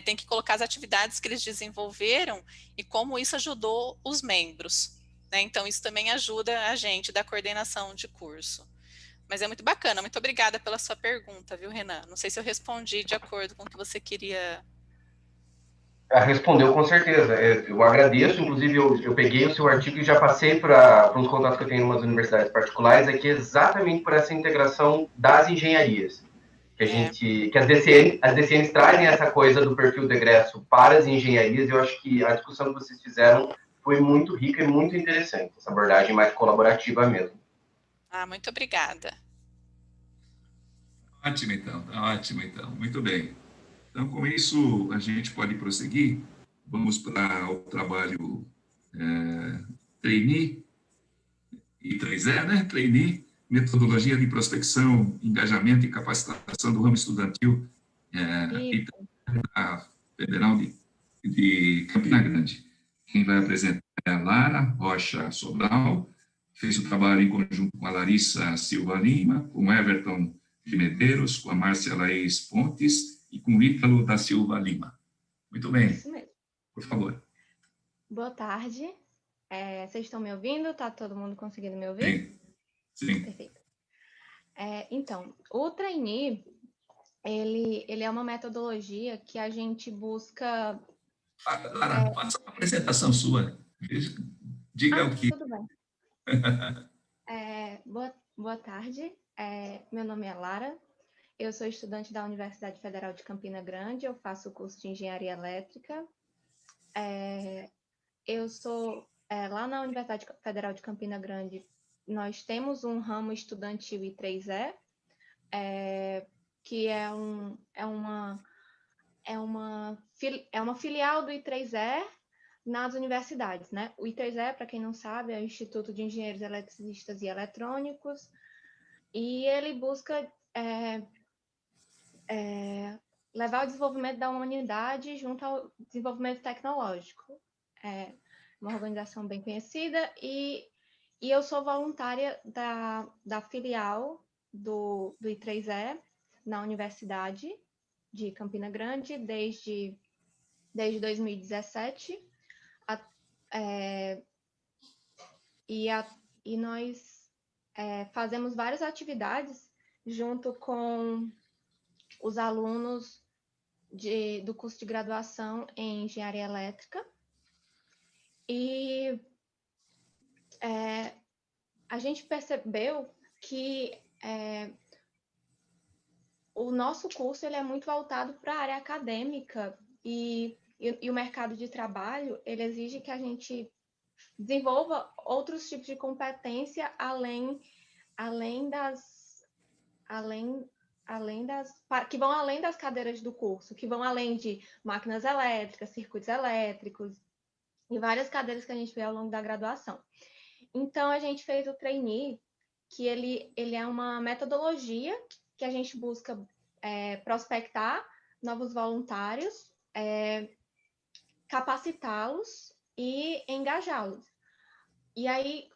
tem que colocar as atividades que eles desenvolveram e como isso ajudou os membros, né? Então, isso também ajuda a gente da coordenação de curso. Mas é muito bacana, muito obrigada pela sua pergunta, viu, Renan? Não sei se eu respondi de acordo com o que você queria. Respondeu com certeza. Eu agradeço, inclusive eu peguei o seu artigo e já passei para uns contatos que eu tenho em umas universidades particulares aqui, exatamente por essa integração das engenharias. Que as DCNs trazem essa coisa do perfil de egresso para as engenharias, e eu acho que a discussão que vocês fizeram foi muito rica e muito interessante, essa abordagem mais colaborativa mesmo. Muito obrigada. Ótimo, então, muito bem. Então, com isso, a gente pode prosseguir. Vamos para o trabalho trainee e 3E, né? Trainee, metodologia de prospecção, engajamento e capacitação do ramo estudantil da Federal de Campina Grande. Quem vai apresentar é a Lara Rocha Sobral, fez o trabalho em conjunto com a Larissa Silva Lima, com o Everton de Medeiros, com a Márcia Laís Pontes e com o Ítalo da Silva Lima. Muito bem. Isso mesmo. Por favor. Boa tarde. Vocês estão me ouvindo? Está todo mundo conseguindo me ouvir? Sim. Perfeito. Então, o trainee, ele é uma metodologia que a gente busca... Lara, faça uma apresentação sua. Diga o que... Tudo bem. Boa tarde. Meu nome é Lara. Eu sou estudante da Universidade Federal de Campina Grande. Eu faço o curso de Engenharia Elétrica. Eu sou... lá na Universidade Federal de Campina Grande, nós temos um ramo estudantil I3E, que é uma filial do I3E nas universidades, né? O I3E, para quem não sabe, é o Instituto de Engenheiros Eletricistas e Eletrônicos, e ele busca levar o desenvolvimento da humanidade junto ao desenvolvimento tecnológico. É uma organização bem conhecida, e eu sou voluntária da filial do I3E na Universidade de Campina Grande desde 2017. E nós fazemos várias atividades junto com os alunos do curso de graduação em Engenharia Elétrica. E a gente percebeu que o nosso curso ele é muito voltado para a área acadêmica e o mercado de trabalho ele exige que a gente desenvolva outros tipos de competência que vão além das cadeiras do curso, que vão além de máquinas elétricas, circuitos elétricos e várias cadeiras que a gente vê ao longo da graduação. Então, a gente fez o trainee, que ele é uma metodologia que a gente busca prospectar novos voluntários, capacitá-los e engajá-los. E aí,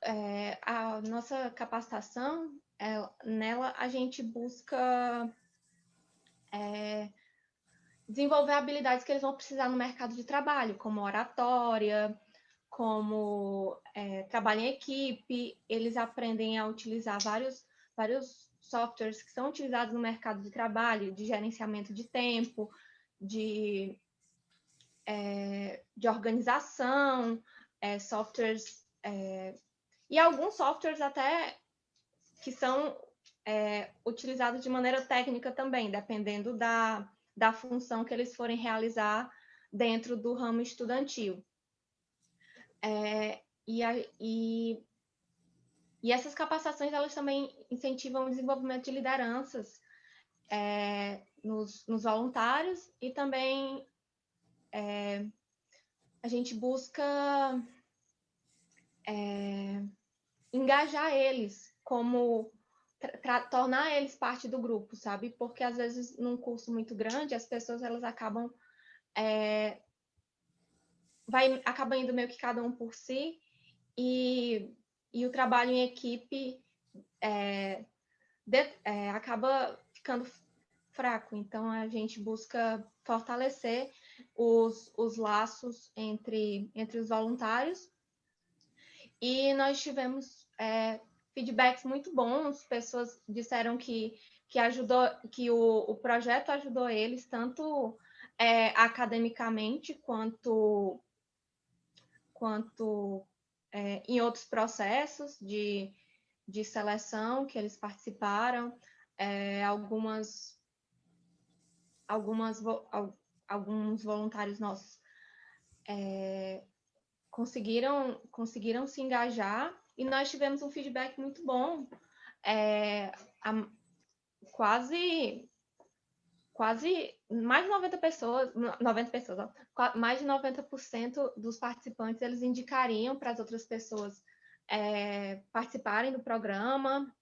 a nossa capacitação, nela a gente busca desenvolver habilidades que eles vão precisar no mercado de trabalho, como oratória, como trabalho em equipe. Eles aprendem a utilizar vários softwares que são utilizados no mercado de trabalho, de gerenciamento de tempo, de organização, softwares, e alguns softwares até que são utilizados de maneira técnica também, dependendo da função que eles forem realizar dentro do ramo estudantil. E essas capacitações, elas também incentivam o desenvolvimento de lideranças nos voluntários e também a gente busca engajar eles, como tornar eles parte do grupo, sabe? Porque às vezes num curso muito grande as pessoas elas acabam indo meio que cada um por si e o trabalho em equipe acaba ficando fraco. Então a gente busca fortalecer os laços entre os voluntários e nós tivemos feedbacks muito bons. Pessoas disseram que o projeto ajudou eles tanto academicamente quanto em outros processos de seleção que eles participaram. Alguns voluntários nossos conseguiram se engajar e nós tivemos um feedback muito bom. Quase mais de 90 pessoas, mais de 90% dos participantes, eles indicariam para as outras pessoas participarem do programa.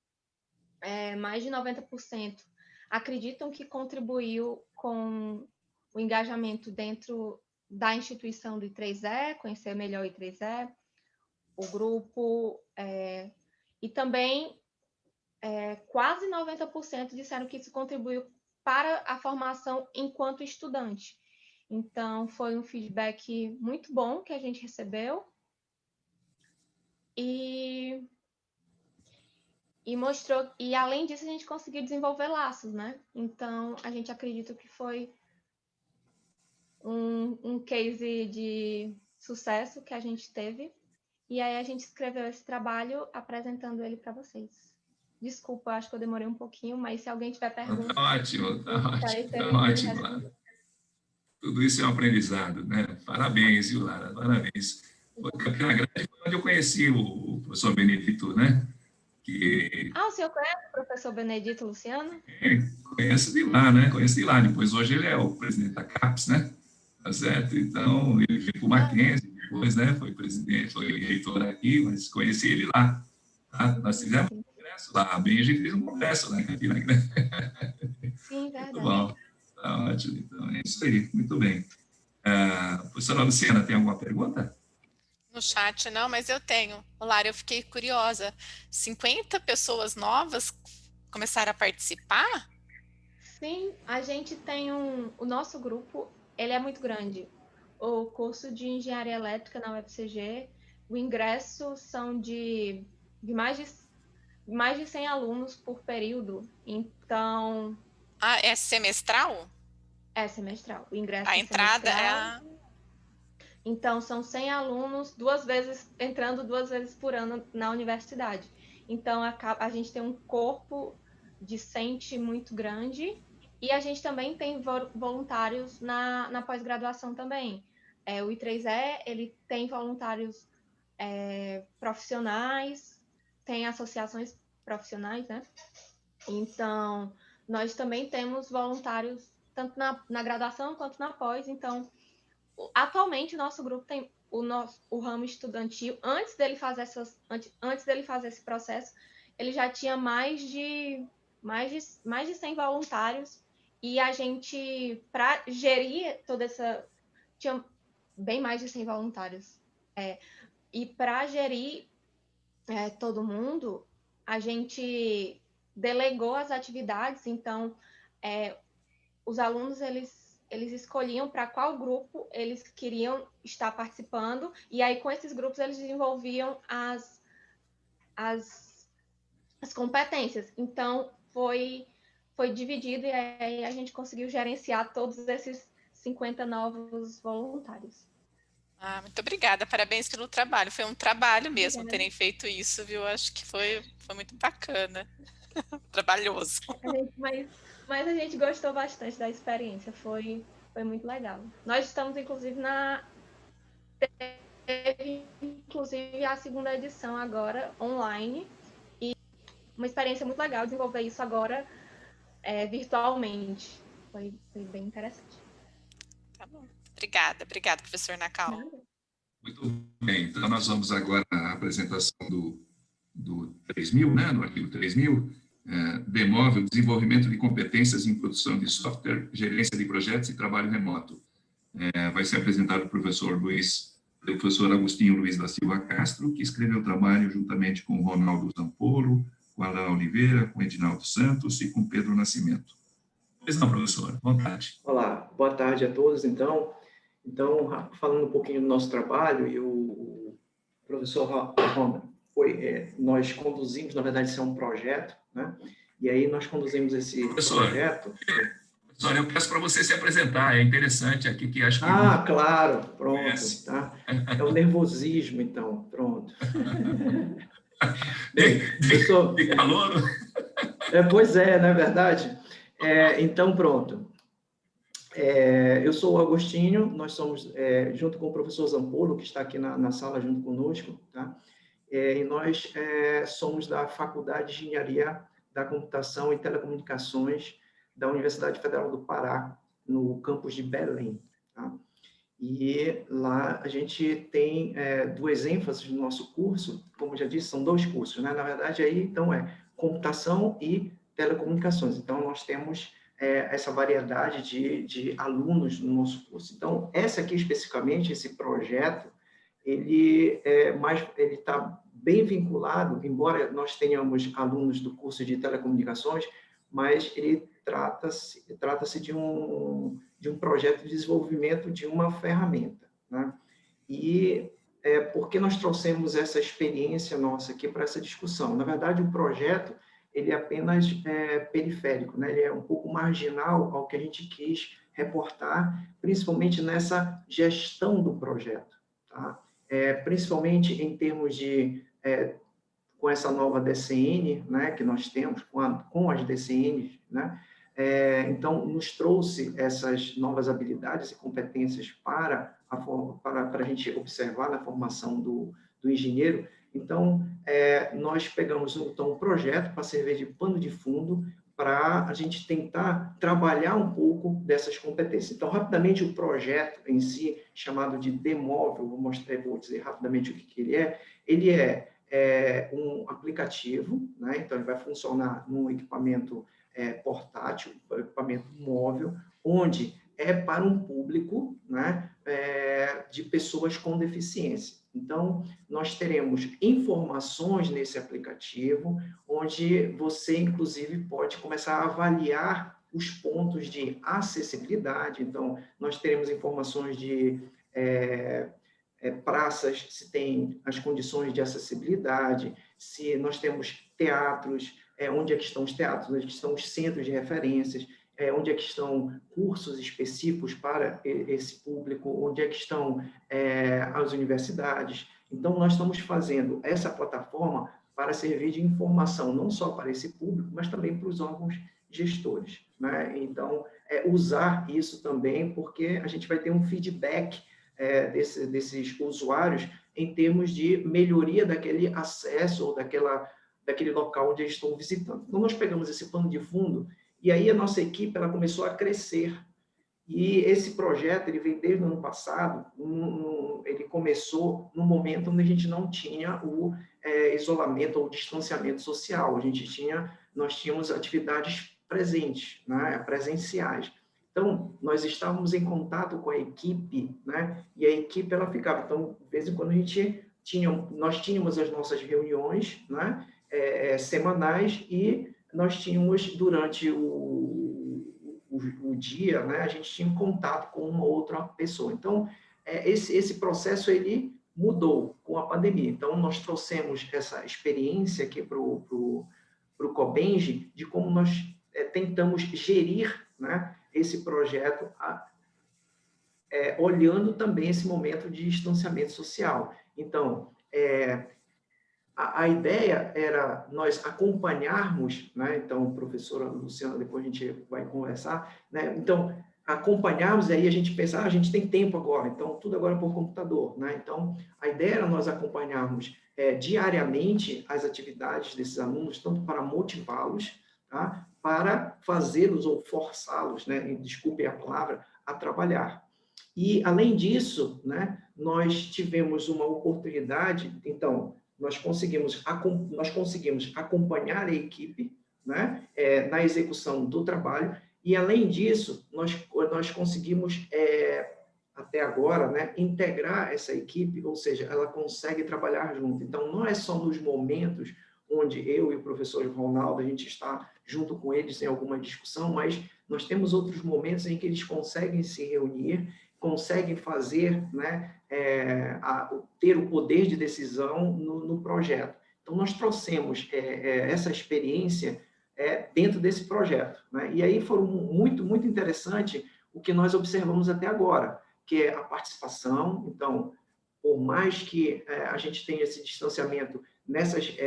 Mais de 90% acreditam que contribuiu com o engajamento dentro da instituição do I3E, conhecer melhor o I3E, o grupo, e também quase 90% disseram que isso contribuiu para a formação enquanto estudante. Então, foi um feedback muito bom que a gente recebeu e mostrou, e além disso a gente conseguiu desenvolver laços, né? Então, a gente acredita que foi um case de sucesso que a gente teve, e aí a gente escreveu esse trabalho apresentando ele para vocês. Desculpa, acho que eu demorei um pouquinho, mas se alguém tiver perguntas... Tá ótimo, tá ótimo. Tudo isso é um aprendizado, né? Parabéns, viu, Lara? Parabéns. Campina Grande foi onde eu conheci o professor Benedito, né? O senhor conhece o professor Benedito Luciano? Conheço de lá, né? Conheço de lá. Depois, hoje, ele é o presidente da CAPES, né? Tá certo? Então, ele veio para o Mackenzie, depois, né? Foi presidente, foi reitor aqui, mas conheci ele lá. Tá? Nós fizemos um congresso lá. A gente fez um congresso lá em Campina Grande. Sim, verdade. Muito bom. Tá ótimo. Então, é isso aí. Muito bem. Professora Luciana, tem alguma pergunta? No chat, não, mas eu tenho. Lara, eu fiquei curiosa. 50 pessoas novas começaram a participar? Sim, a gente tem o nosso grupo, ele é muito grande. O curso de Engenharia Elétrica na UFCG, o ingresso são de mais mais de 100 alunos por período, então... Ah, é semestral? É semestral, o ingresso A é entrada semestral. é a... Então, são 100 alunos, entrando 2 vezes por ano na universidade. Então, a gente tem um corpo discente muito grande e a gente também tem voluntários na pós-graduação também. O I3E, ele tem voluntários profissionais, tem associações profissionais, né? Então, nós também temos voluntários tanto na graduação quanto na pós. Então, atualmente o nosso grupo tem o ramo estudantil. Antes dele fazer esse processo, ele já tinha mais de 100 voluntários, e a gente, para gerir toda essa, tinha bem mais de 100 voluntários. E para gerir todo mundo, a gente delegou as atividades. Então, os alunos, eles escolhiam para qual grupo eles queriam estar participando, e aí com esses grupos eles desenvolviam as competências. Então, foi dividido, e aí a gente conseguiu gerenciar todos esses 50 novos voluntários. Muito obrigada, parabéns pelo trabalho. Foi um trabalho mesmo Obrigada. terem feito isso, viu? Acho que foi muito bacana. Trabalhoso. Mas a gente gostou bastante da experiência, foi muito legal. Nós estamos, inclusive, teve, inclusive, a segunda edição agora, online, e uma experiência muito legal desenvolver isso agora virtualmente. Foi bem interessante. Tá bom. Obrigada, professor Nakal. Muito bem, então nós vamos agora à apresentação do 3000, né, do artigo 3000, demove o desenvolvimento de competências em produção de software, gerência de projetos e trabalho remoto. Vai ser apresentado o professor Agostinho Luiz da Silva Castro, que escreveu o trabalho juntamente com o Ronaldo Zampolo, com Alain Oliveira, com Edinaldo Santos e com Pedro Nascimento. Pois não, professor, à vontade. Olá, boa tarde a todos, então, falando um pouquinho do nosso trabalho, e o professor Ronald, nós conduzimos, na verdade, isso é um projeto, né? E aí nós conduzimos esse projeto... Professor, eu peço para você se apresentar, é interessante aqui que acho que... claro, pronto, tá? É o nervosismo, então, pronto. Bem, de calor? Pois é, não é verdade? Então, pronto. Eu sou o Agostinho, nós somos, junto com o professor Zampolo, que está aqui na sala junto conosco, tá? E nós somos da Faculdade de Engenharia da Computação e Telecomunicações da Universidade Federal do Pará, no campus de Belém, tá? E lá a gente tem 2 ênfases no nosso curso, como já disse, são 2 cursos, né? Na verdade, aí, então, computação e telecomunicações. Então, nós temos essa variedade de alunos no nosso curso. Então, essa aqui, especificamente, esse projeto, ele está bem vinculado, embora nós tenhamos alunos do curso de telecomunicações, mas ele trata-se de um projeto de desenvolvimento de uma ferramenta, né? E por que nós trouxemos essa experiência nossa aqui para essa discussão? Na verdade, o projeto ele é apenas periférico, né? Ele é um pouco marginal ao que a gente quis reportar, principalmente nessa gestão do projeto, tá? Principalmente em termos de com essa nova DCN, né, que nós temos, com as DCNs, né? Então, nos trouxe essas novas habilidades e competências para a gente observar na formação do engenheiro. Então, nós pegamos um projeto para servir de pano de fundo para a gente tentar trabalhar um pouco dessas competências. Então, rapidamente, o projeto em si, chamado de Demove, vou dizer rapidamente o que ele é. Ele é um aplicativo, né? Então, ele vai funcionar num equipamento portátil, equipamento móvel, onde é para um público, né, de pessoas com deficiência. Então, nós teremos informações nesse aplicativo, onde você, inclusive, pode começar a avaliar os pontos de acessibilidade. Então, nós teremos informações de praças, se tem as condições de acessibilidade, se nós temos teatros, onde é que estão os teatros, onde é que estão os centros de referências, onde é que estão cursos específicos para esse público, onde é que estão as universidades. Então, nós estamos fazendo essa plataforma para servir de informação, não só para esse público, mas também para os órgãos gestores, né? Então, usar isso também, porque a gente vai ter um feedback desses usuários em termos de melhoria daquele acesso ou daquele local onde eles estão visitando. Então, nós pegamos esse pano de fundo e aí a nossa equipe ela começou a crescer. E esse projeto, ele veio desde o ano passado, ele começou no momento onde a gente não tinha o isolamento ou o distanciamento social. Nós tínhamos atividades presentes, né, presenciais. Então, nós estávamos em contato com a equipe, né, e a equipe ela ficava. Então, de vez em quando nós tínhamos as nossas reuniões, né, semanais, e nós tínhamos durante o dia, né, a gente tinha contato com uma outra pessoa. Então, esse processo ele mudou com a pandemia. Então, nós trouxemos essa experiência aqui para o Cobenge de como nós tentamos gerir, né, esse projeto, olhando também esse momento de distanciamento social. Então, a ideia era nós acompanharmos, né? Então, professora Luciana, depois a gente vai conversar, né? Então, acompanharmos, e aí a gente pensa, a gente tem tempo agora, então tudo agora é por computador, né? Então, a ideia era nós acompanharmos diariamente as atividades desses alunos, tanto para motivá-los, tá? Para fazê-los ou forçá-los, né? Desculpe a palavra, a trabalhar. E, além disso, né, nós tivemos uma oportunidade, então, nós conseguimos acompanhar a equipe, né, na execução do trabalho, e, além disso, nós conseguimos, até agora, né, integrar essa equipe, ou seja, ela consegue trabalhar junto. Então, não é só nos momentos onde eu e o professor Ronaldo, a gente está junto com eles em alguma discussão, mas nós temos outros momentos em que eles conseguem se reunir, conseguem fazer, né, ter o poder de decisão no projeto. Então, nós trouxemos essa experiência dentro desse projeto, né? E aí foi muito, muito interessante o que nós observamos até agora, que é a participação. Então, por mais que a gente tenha esse distanciamento nessas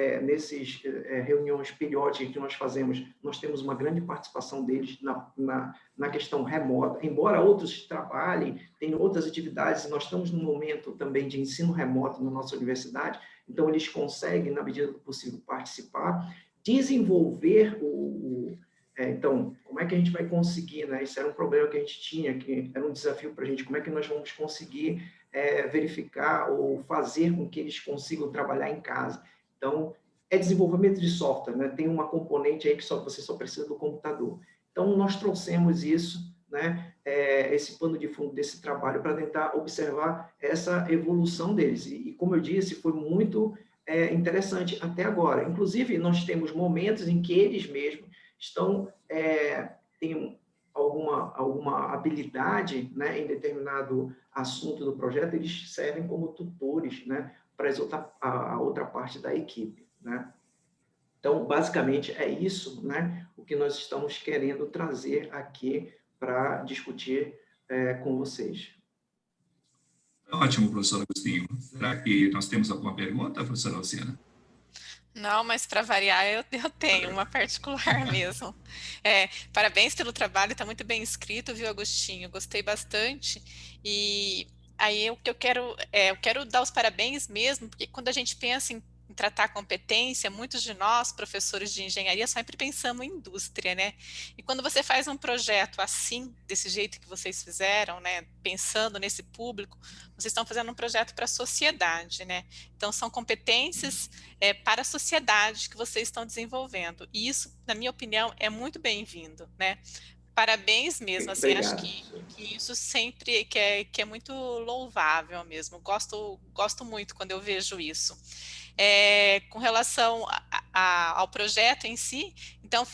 reuniões periódicas que nós fazemos, nós temos uma grande participação deles na questão remota, embora outros trabalhem, tem outras atividades, nós estamos num momento também de ensino remoto na nossa universidade, então eles conseguem, na medida do possível, participar, desenvolver então, como é que a gente vai conseguir, né? Isso era um problema que a gente tinha, que era um desafio para a gente, como é que nós vamos conseguir verificar ou fazer com que eles consigam trabalhar em casa. Então, é desenvolvimento de software, né? Tem uma componente aí que você só precisa do computador. Então, nós trouxemos isso, né? Esse pano de fundo desse trabalho para tentar observar essa evolução deles. E, como eu disse, foi muito interessante até agora. Inclusive, nós temos momentos em que eles mesmos têm alguma habilidade, né, em determinado assunto do projeto, eles servem como tutores, né, para a outra parte da equipe, né? Então, basicamente, é isso, né, o que nós estamos querendo trazer aqui para discutir com vocês. Ótimo, professor Agostinho. Será que nós temos alguma pergunta, professora Luciana? Não, mas para variar eu tenho uma particular mesmo. Parabéns pelo trabalho, está muito bem escrito, viu, Agostinho? Gostei bastante. E aí eu quero dar os parabéns mesmo, porque quando a gente pensa em tratar competência, muitos de nós, professores de engenharia, sempre pensamos em indústria, né? E quando você faz um projeto assim, desse jeito que vocês fizeram, né, pensando nesse público, vocês estão fazendo um projeto para a sociedade, né? Então, são competências para a sociedade que vocês estão desenvolvendo. E isso, na minha opinião, é muito bem-vindo, né? Parabéns mesmo, assim, Obrigado. Acho que isso sempre que é muito louvável mesmo. Gosto muito quando eu vejo isso. Com relação ao projeto em si, então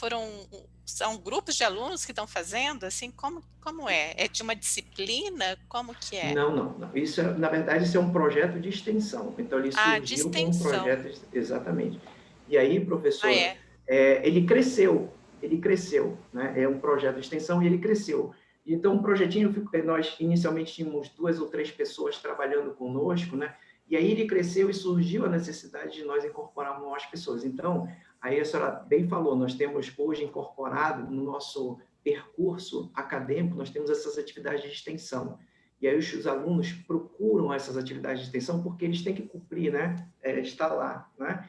são grupos de alunos que estão fazendo? Assim, como é? É de uma disciplina? Como que é? Não. Isso, na verdade, isso é um projeto de extensão. Então, ele De surgiu como um extensão. projeto, exatamente. E aí, professor, é? Ele cresceu, né? É um projeto de extensão e ele cresceu. Então, um projetinho, nós inicialmente tínhamos 2 ou 3 pessoas trabalhando conosco, né? E aí ele cresceu e surgiu a necessidade de nós incorporarmos mais pessoas. Então, aí a senhora bem falou, nós temos hoje incorporado no nosso percurso acadêmico, nós temos essas atividades de extensão. E aí os alunos procuram essas atividades de extensão porque eles têm que cumprir, né? Estar lá, né?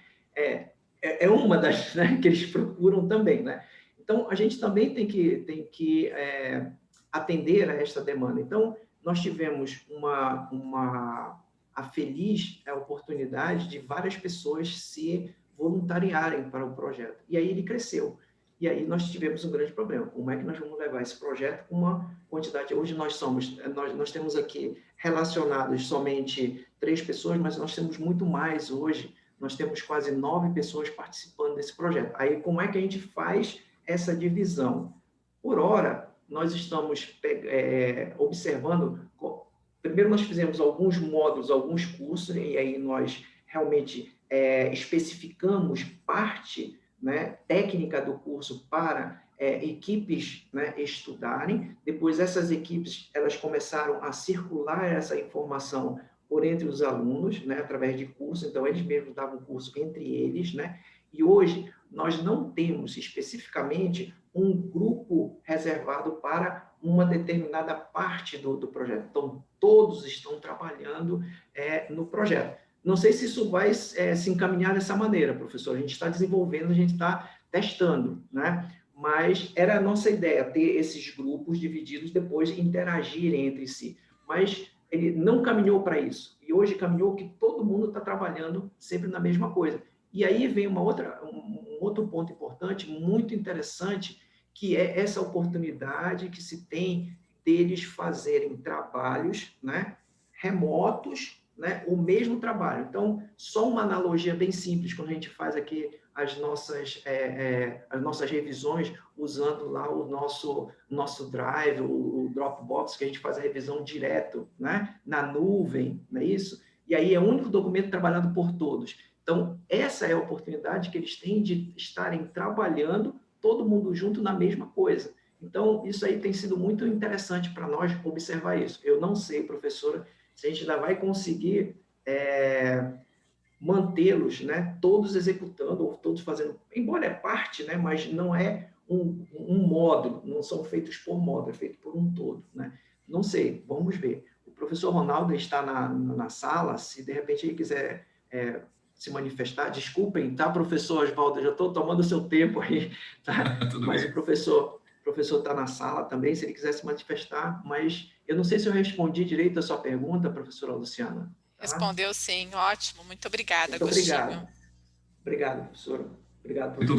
É uma das, né, que eles procuram também, né? Então, a gente também tem que atender a esta demanda. Então, nós tivemos a feliz oportunidade de várias pessoas se voluntariarem para o projeto. E aí ele cresceu. E aí nós tivemos um grande problema. Como é que nós vamos levar esse projeto com uma quantidade? Hoje nós temos aqui relacionados somente 3 pessoas, mas nós temos muito mais hoje. Nós temos quase 9 pessoas participando desse projeto. Aí como é que a gente faz essa divisão? Por hora, nós estamos observando. Primeiro nós fizemos alguns módulos, alguns cursos, e aí nós realmente especificamos parte, né, técnica do curso para equipes, né, estudarem. Depois essas equipes elas começaram a circular essa informação por entre os alunos, né, através de curso. Então eles mesmos davam curso entre eles, né? E hoje nós não temos especificamente um grupo reservado para uma determinada parte do projeto. Então todos estão trabalhando no projeto. Não sei se isso vai se encaminhar dessa maneira, professor. A gente está desenvolvendo, a gente está testando, né? Mas era a nossa ideia, ter esses grupos divididos, depois interagirem entre si. Mas ele não caminhou para isso. E hoje caminhou que todo mundo está trabalhando sempre na mesma coisa. E aí vem um outro ponto importante, muito interessante, que é essa oportunidade que se tem deles fazerem trabalhos, né, remotos, né, o mesmo trabalho. Então, só uma analogia bem simples, quando a gente faz aqui as nossas revisões, usando lá o nosso Drive, o Dropbox, que a gente faz a revisão direto, né, na nuvem, não é isso? E aí é o único documento trabalhado por todos. Então, essa é a oportunidade que eles têm de estarem trabalhando, todo mundo junto na mesma coisa. Então, isso aí tem sido muito interessante para nós observar isso. Eu não sei, professora, se a gente ainda vai conseguir mantê-los, né, todos executando, ou todos fazendo, embora é parte, né, mas não é um módulo, não são feitos por módulo, é feito por um todo, né? Não sei, vamos ver. O professor Ronaldo está na sala, se de repente ele quiser se manifestar, desculpem, tá, professor Oswaldo, eu já estou tomando o seu tempo aí, tá? Mas bem. O professor está na sala também, se ele quiser se manifestar, mas eu não sei se eu respondi direito a sua pergunta, professora Luciana. Tá? Respondeu sim, ótimo, muito obrigada, muito Agostinho. Obrigado, professora. Obrigado, professor.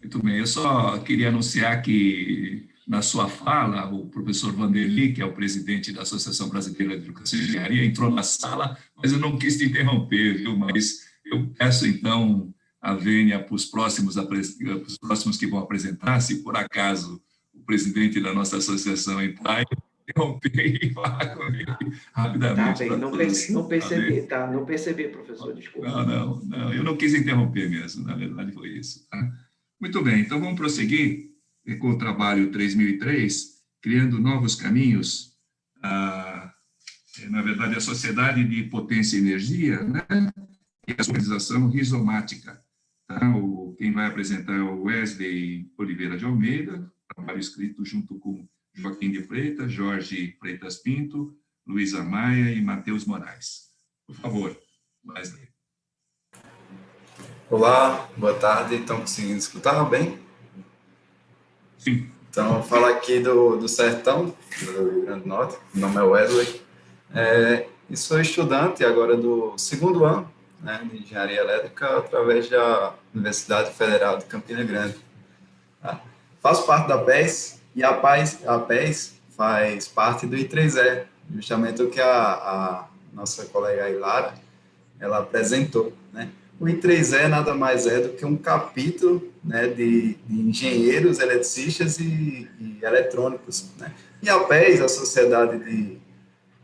Muito bem. Eu só queria anunciar que, na sua fala, o professor Vanderly, que é o presidente da Associação Brasileira de Educação e Engenharia, entrou na sala, mas eu não quis te interromper, viu? Mas eu peço, então, a vênia para os próximos que vão apresentar, se por acaso o presidente da nossa associação entrar e interromper e falar com ele rapidamente. Tá bem, não percebi, professor, desculpa. Não, eu não quis interromper mesmo, na verdade foi isso. Tá? Muito bem, então vamos prosseguir com o trabalho 3003, criando novos caminhos, na verdade a Sociedade de Potência e Energia, né? E a organização rizomática. Tá? Quem vai apresentar é o Wesley Oliveira de Almeida, trabalho escrito junto com Joaquim de Freitas, Jorge Freitas Pinto, Luísa Maia e Matheus Moraes. Por favor, Wesley. Olá, boa tarde. Estão conseguindo escutar bem? Sim. Então, falo aqui do Sertão, do Rio Grande do Norte. Meu nome é Wesley. E sou estudante agora do 2º ano, né, de Engenharia Elétrica através da Universidade Federal de Campina Grande. Tá? Faço parte da PES e a PES faz parte do I3E, justamente o que a nossa colega Ilara ela apresentou, né? O I3E nada mais é do que um capítulo, né, de engenheiros, eletricistas e eletrônicos, né? E a PES, a Sociedade de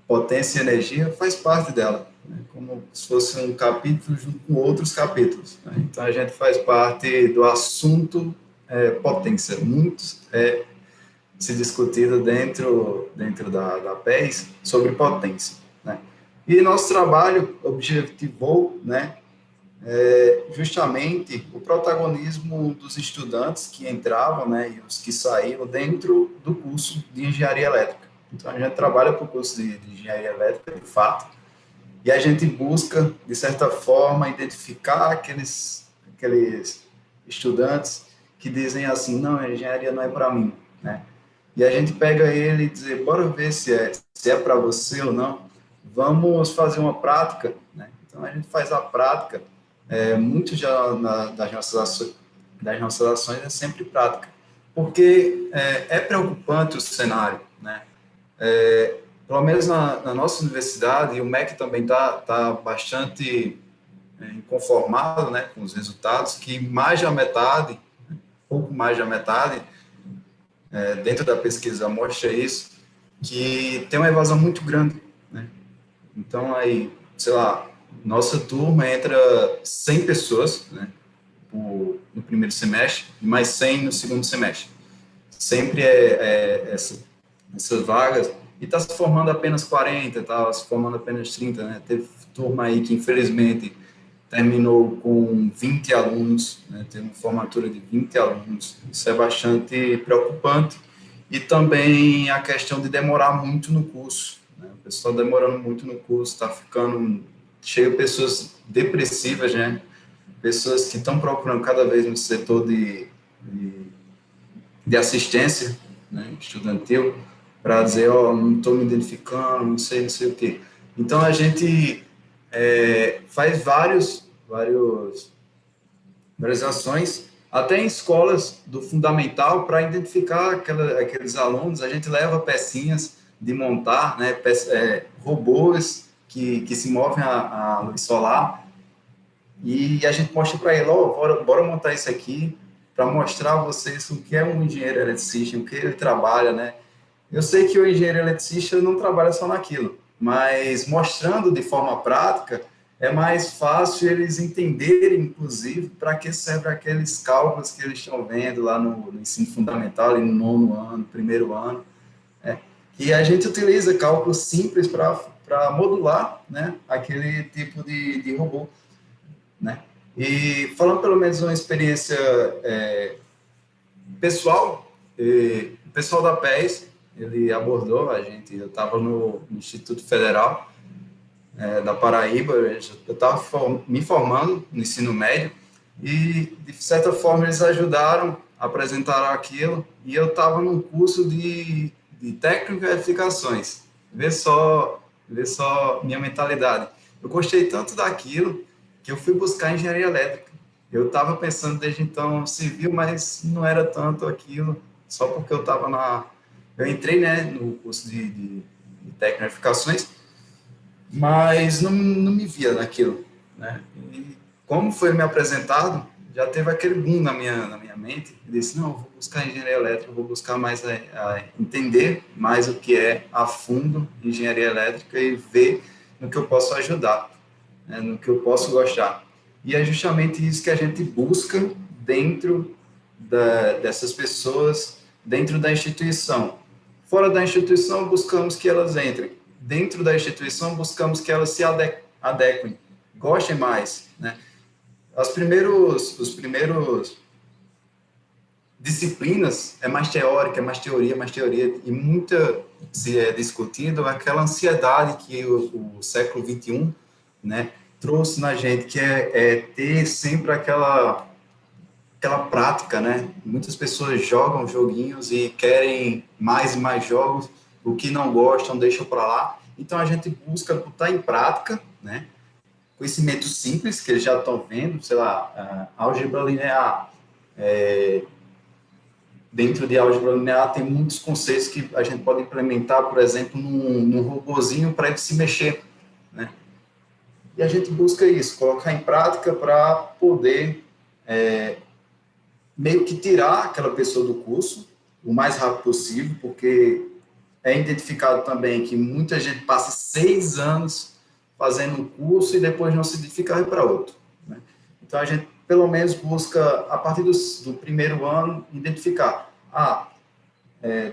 Potência e Energia, faz parte dela, né, como se fosse um capítulo junto com outros capítulos, né? Então, a gente faz parte do assunto potência. Muito se discutido dentro da PES sobre potência, né? E nosso trabalho objetivou, né, justamente o protagonismo dos estudantes que entravam, né, e os que saíram dentro do curso de engenharia elétrica. Então, a gente trabalha para o curso de engenharia elétrica, de fato, e a gente busca, de certa forma, identificar aqueles estudantes que dizem assim, não, a engenharia não é para mim, né? E a gente pega ele e diz, bora ver se é para você ou não, vamos fazer uma prática, né? Então, a gente faz a prática, muito já das nossas ações é sempre prática, porque é preocupante o cenário, né? Pelo menos na nossa universidade, e o MEC também tá bastante inconformado, né, com os resultados, que mais da metade, pouco mais da metade, dentro da pesquisa mostra isso, que tem uma evasão muito grande, né? Então, aí, sei lá, nossa turma entra 100 pessoas, né, no primeiro semestre, e mais 100 no segundo semestre. Sempre essas vagas, e está se formando apenas 40, está se formando apenas 30, né? Teve turma aí que, infelizmente, terminou com 20 alunos, né? Teve uma formatura de 20 alunos. Isso é bastante preocupante. E também a questão de demorar muito no curso, né? O pessoal demorando muito no curso, está ficando cheio de pessoas depressivas, né? Pessoas que estão procurando cada vez no setor de assistência, né, estudantil, para dizer, não estou me identificando, não sei o quê. Então, a gente faz várias ações, até em escolas do fundamental, para identificar aqueles alunos. A gente leva pecinhas de montar, né, robôs que se movem à luz solar, e a gente mostra para ele, bora montar isso aqui, para mostrar a vocês o que é um engenheiro eletricista, o que ele trabalha, né? Eu sei que o engenheiro eletricista não trabalha só naquilo, mas mostrando de forma prática, é mais fácil eles entenderem, inclusive, para que servem aqueles cálculos que eles estão vendo lá no ensino fundamental, ali no 9º ano, 1º ano, que a gente utiliza cálculos simples para modular, né, aquele tipo de robô, né? E falando pelo menos uma experiência pessoal, o pessoal da PES, ele abordou a gente, eu estava no Instituto Federal da Paraíba, eu estava me formando no ensino médio, e de certa forma eles ajudaram, apresentaram aquilo, e eu estava num curso de técnico e edificações. Vê só minha mentalidade. Eu gostei tanto daquilo que eu fui buscar engenharia elétrica. Eu estava pensando desde então civil, mas não era tanto aquilo, só porque eu estava eu entrei, né, no curso de técnico e edificações, mas não me via naquilo, né? E como foi me apresentado, já teve aquele boom na minha mente, eu disse, não, eu vou buscar engenharia elétrica, eu vou buscar mais entender mais o que é a fundo engenharia elétrica e ver no que eu posso ajudar, né, no que eu posso gostar. E é justamente isso que a gente busca dentro dessas pessoas, dentro da instituição. Fora da instituição, buscamos que elas entrem. Dentro da instituição, buscamos que elas se adequem, gostem mais, né? Os primeiros disciplinas é mais teórica, é mais teoria, e muita se é discutido aquela ansiedade que o século XXI, né, trouxe na gente, que é ter sempre aquela prática, né? Muitas pessoas jogam joguinhos e querem mais e mais jogos, o que não gostam deixam para lá. Então a gente busca botar em prática, né, conhecimentos simples que eles já estão vendo, sei lá, álgebra linear. Dentro de álgebra linear tem muitos conceitos que a gente pode implementar, por exemplo, num robozinho para ele se mexer, né? e a gente busca isso, colocar em prática para poder meio que tirar aquela pessoa do curso o mais rápido possível, porque é identificado também que muita gente passa 6 anos fazendo um curso e depois não se identifica e vai para outro, né? Então, a gente, pelo menos, busca, a partir do primeiro ano, identificar,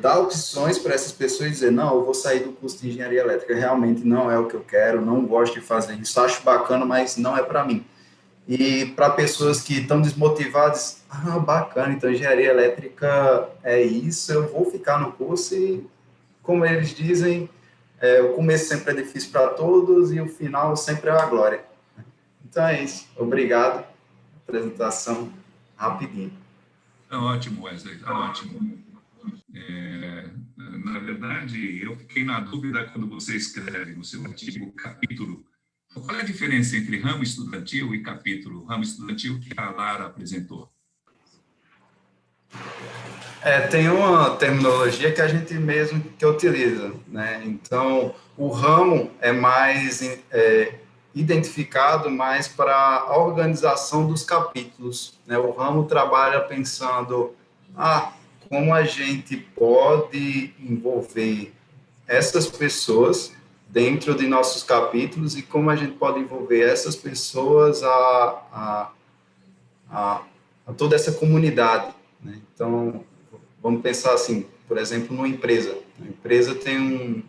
dar opções para essas pessoas e dizer, não, eu vou sair do curso de engenharia elétrica, realmente não é o que eu quero, não gosto de fazer isso, acho bacana, mas não é para mim. E para pessoas que estão desmotivadas, bacana, então engenharia elétrica é isso, eu vou ficar no curso e, como eles dizem, o começo sempre é difícil para todos e o final sempre é a glória. Então é isso. Obrigado. Apresentação rapidinho. Tá ótimo, Wesley, tá ótimo. Na verdade, eu fiquei na dúvida quando você escreve no seu artigo capítulo. Qual é a diferença entre ramo estudantil e capítulo? Ramo estudantil que a Lara apresentou. Tem uma terminologia que a gente mesmo que utiliza, né? Então, o ramo é mais identificado mais para a organização dos capítulos, né? O ramo trabalha pensando, como a gente pode envolver essas pessoas dentro de nossos capítulos e como a gente pode envolver essas pessoas a toda essa comunidade, né? Então, vamos pensar assim, por exemplo, numa empresa. A empresa tem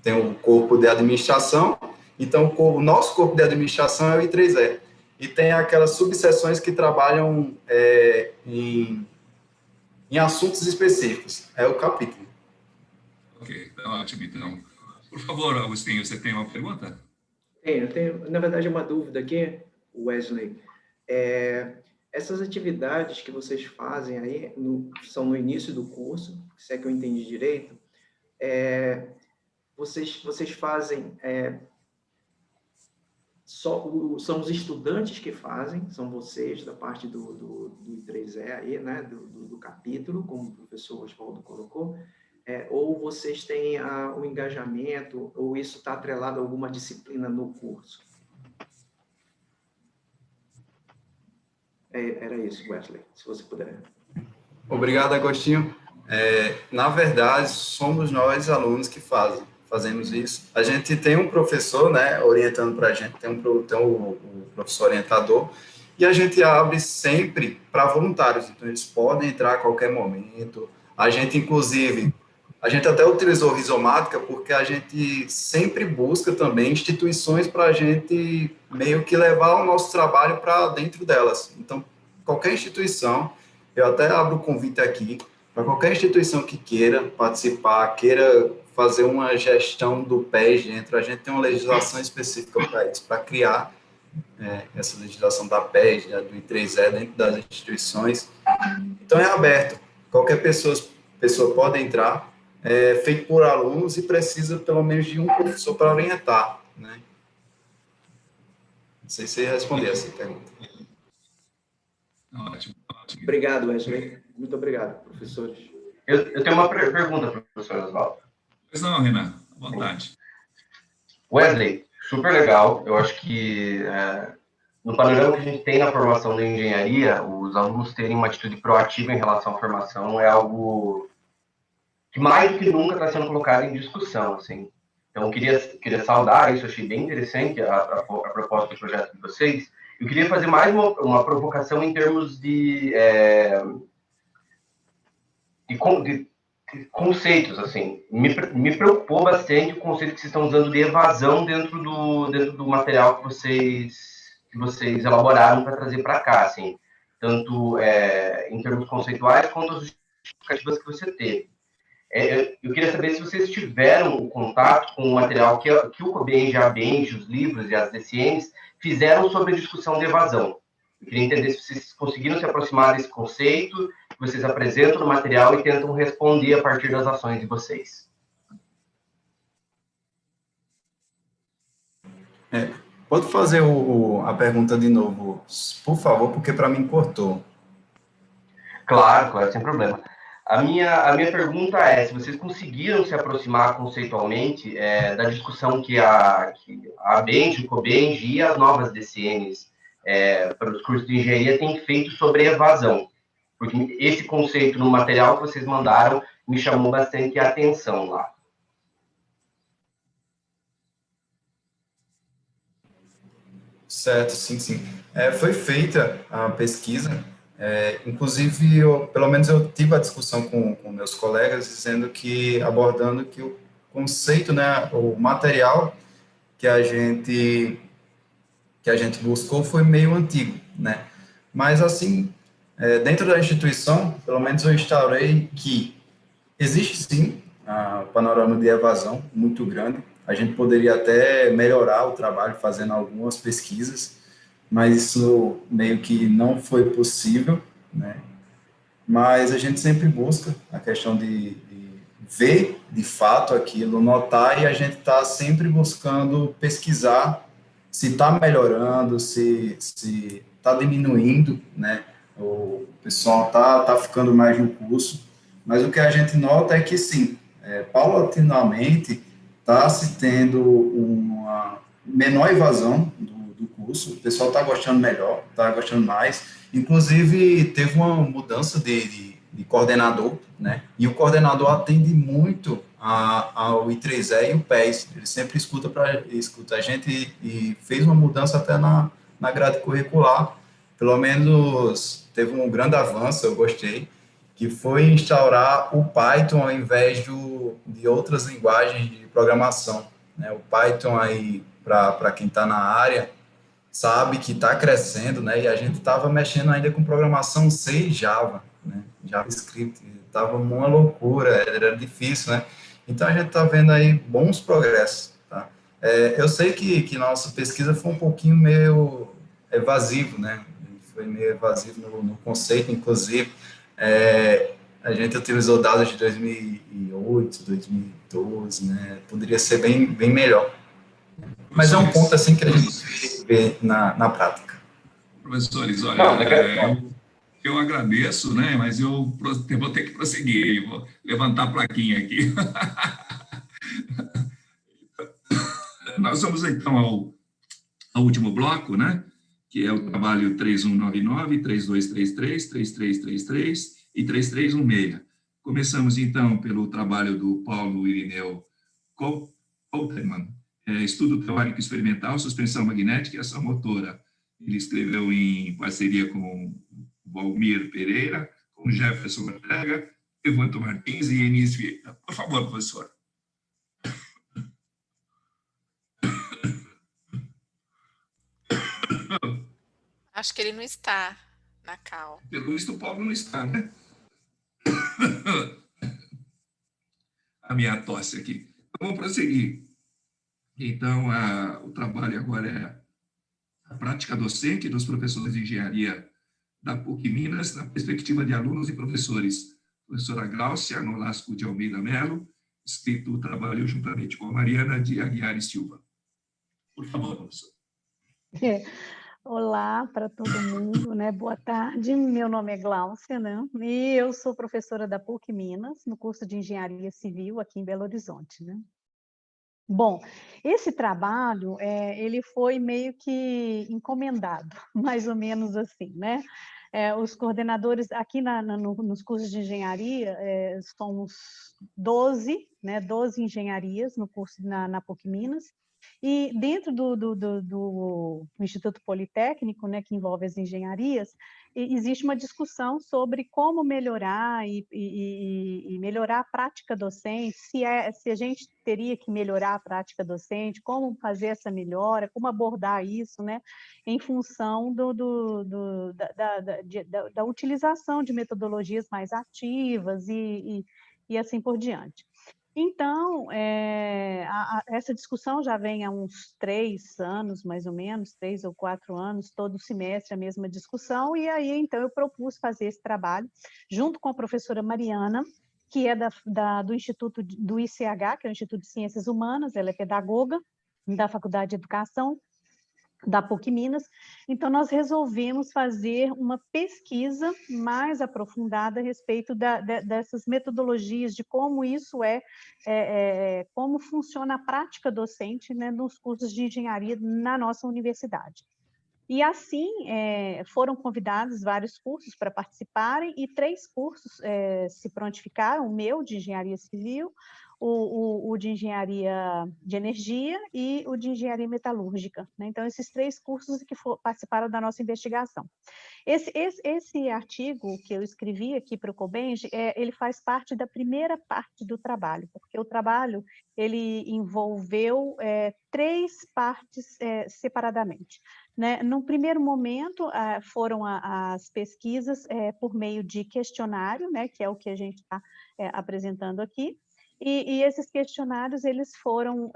um corpo de administração, então o nosso corpo de administração é o I3E. E tem aquelas subseções que trabalham em assuntos específicos. É o capítulo. Ok, ótimo, então. Por favor, Agostinho, você tem uma pergunta? Eu tenho, na verdade, uma dúvida aqui, Wesley. Essas atividades que vocês fazem aí são no início do curso, se é que eu entendi direito, vocês fazem são os estudantes que fazem, são vocês da parte do I3E aí, né, do capítulo, como o professor Oswaldo colocou, ou vocês têm o engajamento, ou isso está atrelado a alguma disciplina no curso? Era isso, Wesley, se você puder. Obrigado, Agostinho. Na verdade, somos nós, alunos, que fazemos isso. A gente tem um professor, né, orientando para a gente, tem o professor orientador, e a gente abre sempre para voluntários, então eles podem entrar a qualquer momento. A gente, inclusive, até utilizou rizomática porque a gente sempre busca também instituições para a gente meio que levar o nosso trabalho para dentro delas. Então, qualquer instituição, eu até abro o convite aqui, para qualquer instituição que queira participar, queira fazer uma gestão do PES dentro, a gente tem uma legislação específica para isso, para criar essa legislação da PES, do I3E, dentro das instituições. Então, é aberto. Qualquer pessoa pode entrar, feito por alunos e precisa pelo menos de um professor para orientar, né? Não sei se responder essa pergunta. Ótimo, ótimo. Obrigado, Wesley. Muito obrigado, professores. Eu tenho uma pergunta, professor Oswaldo. Pois não, Renan, à vontade. Wesley, super legal. Eu acho que no panorama que a gente tem na formação da engenharia, os alunos terem uma atitude proativa em relação à formação é algo que mais do que nunca está sendo colocado em discussão, assim. Então, eu queria saudar isso, achei bem interessante a proposta do projeto de vocês. Eu queria fazer mais uma provocação em termos de conceitos, assim. Me preocupou bastante o conceito que vocês estão usando de evasão dentro do material que vocês elaboraram para trazer para cá, assim. Tanto em termos conceituais, quanto as justificativas que você teve. Eu queria saber se vocês tiveram contato com o material que o COBEM, GEABENG, os livros e as DCNs fizeram sobre a discussão de evasão. Eu queria entender se vocês conseguiram se aproximar desse conceito que vocês apresentam no material e tentam responder a partir das ações de vocês. Pode fazer a pergunta de novo, por favor, porque para mim cortou. Claro, sem problema. A minha pergunta é se vocês conseguiram se aproximar conceitualmente da discussão que a Benji, o Cobenji e as novas DCNs para os cursos de engenharia têm feito sobre evasão. Porque esse conceito no material que vocês mandaram me chamou bastante a atenção lá. Certo, sim, sim. Foi feita a pesquisa, inclusive, pelo menos eu tive a discussão com meus colegas, dizendo que, abordando que o conceito, né, o material que a gente buscou foi meio antigo, né? Mas, assim, dentro da instituição, pelo menos eu instaurei que existe, sim, um panorama de evasão muito grande. A gente poderia até melhorar o trabalho fazendo algumas pesquisas, mas isso meio que não foi possível, né? Mas a gente sempre busca a questão de ver de fato aquilo, notar, e a gente está sempre buscando pesquisar se está melhorando, se está diminuindo, né? O pessoal está ficando mais no curso, mas o que a gente nota é que, sim, paulatinamente está se tendo uma menor evasão do curso, o pessoal está gostando melhor, está gostando mais, inclusive teve uma mudança de coordenador, né? E o coordenador atende muito ao I3E e o PES, ele sempre escuta a gente e fez uma mudança até na grade curricular, pelo menos teve um grande avanço, eu gostei, que foi instaurar o Python ao invés de outras linguagens de programação, né? O Python aí, para quem está na área, sabe que está crescendo, né? E a gente estava mexendo ainda com programação C e Java, né? JavaScript, estava uma loucura, era difícil, né? Então a gente está vendo aí bons progressos, tá? Eu sei que nossa pesquisa foi um pouquinho meio evasivo, né? Foi meio evasivo no conceito, inclusive. A gente utilizou dados de 2008, 2012, né? Poderia ser bem melhor. Mas é um ponto assim que a gente vê na prática. Professores, olha, eu agradeço, né? Mas eu vou ter que prosseguir, vou levantar a plaquinha aqui. Nós vamos então ao último bloco, né? Que é o trabalho 3199, 3233, 3333 e 3316. Começamos então pelo trabalho do Paulo Irineu Koltermann, estudo teórico experimental, suspensão magnética e ação motora. Ele escreveu em parceria com Valmir Pereira, com Jefferson Ortega, Evanto Martins e Enis Vieira. Por favor, professor. Acho que ele não está na cal. Pelo visto, o Paulo não está, né? A minha tosse aqui. Então, vamos prosseguir. Então, o trabalho agora é a prática docente dos professores de engenharia da PUC Minas, na perspectiva de alunos e professores. Professora Gláucia Nolasco de Almeida Melo, escrito o trabalho juntamente com a Mariana de Aguiar e Silva. Por favor, professor. Olá para todo mundo, né? Boa tarde, meu nome é Gláucia, né? E eu sou professora da PUC Minas, no curso de Engenharia Civil aqui em Belo Horizonte, né? Bom, esse trabalho, ele foi meio que encomendado, mais ou menos assim, né? Os coordenadores, aqui nos cursos de engenharia, somos 12, né? 12 engenharias no curso na PUC Minas, e dentro do Instituto Politécnico, né, que envolve as engenharias, existe uma discussão sobre como melhorar e melhorar a prática docente, se a gente teria que melhorar a prática docente, como fazer essa melhora, como abordar isso, né, em função da utilização de metodologias mais ativas e assim por diante. Então, essa discussão já vem há uns 3 anos, mais ou menos, 3 ou 4 anos, todo semestre a mesma discussão, e aí, então, eu propus fazer esse trabalho, junto com a professora Mariana, que é do Instituto do ICH, que é o Instituto de Ciências Humanas, ela é pedagoga da Faculdade de Educação, da PUC Minas. Então, nós resolvemos fazer uma pesquisa mais aprofundada a respeito dessas metodologias, de como isso como funciona a prática docente, né, nos cursos de engenharia na nossa universidade. E assim, foram convidados vários cursos para participarem, e 3 cursos se prontificaram: o meu, de engenharia civil, o de engenharia de energia e o de engenharia metalúrgica, né? Então, esses 3 cursos que participaram da nossa investigação. Esse artigo que eu escrevi aqui para o Cobenge, ele faz parte da primeira parte do trabalho, porque o trabalho ele envolveu 3 partes separadamente, né? No primeiro momento, foram as pesquisas por meio de questionário, né, que é o que a gente está apresentando aqui, e esses questionários eles foram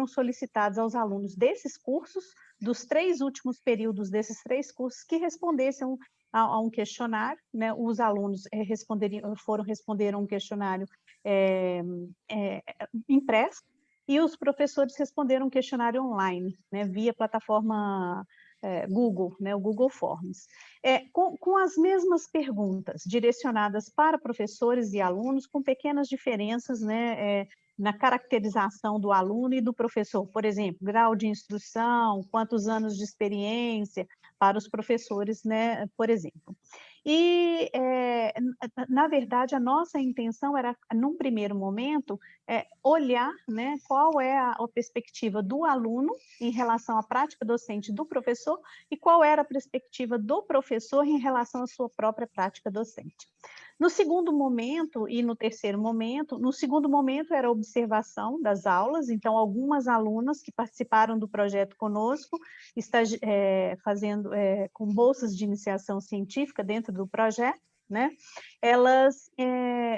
solicitados aos alunos desses cursos, dos 3 últimos períodos desses 3 cursos, que respondessem a um questionário, né? Os alunos responderam um questionário impresso, e os professores responderam um questionário online, né, via plataforma Google, né, o Google Forms, com as mesmas perguntas, direcionadas para professores e alunos, com pequenas diferenças, né, na caracterização do aluno e do professor. Por exemplo, grau de instrução, quantos anos de experiência para os professores, né, por exemplo. E, na verdade, a nossa intenção era, num primeiro momento, olhar, né, qual é a perspectiva do aluno em relação à prática docente do professor e qual era a perspectiva do professor em relação à sua própria prática docente. No segundo momento e no terceiro momento, no segundo momento era a observação das aulas, então algumas alunas que participaram do projeto conosco, fazendo com bolsas de iniciação científica dentro do projeto, né? Elas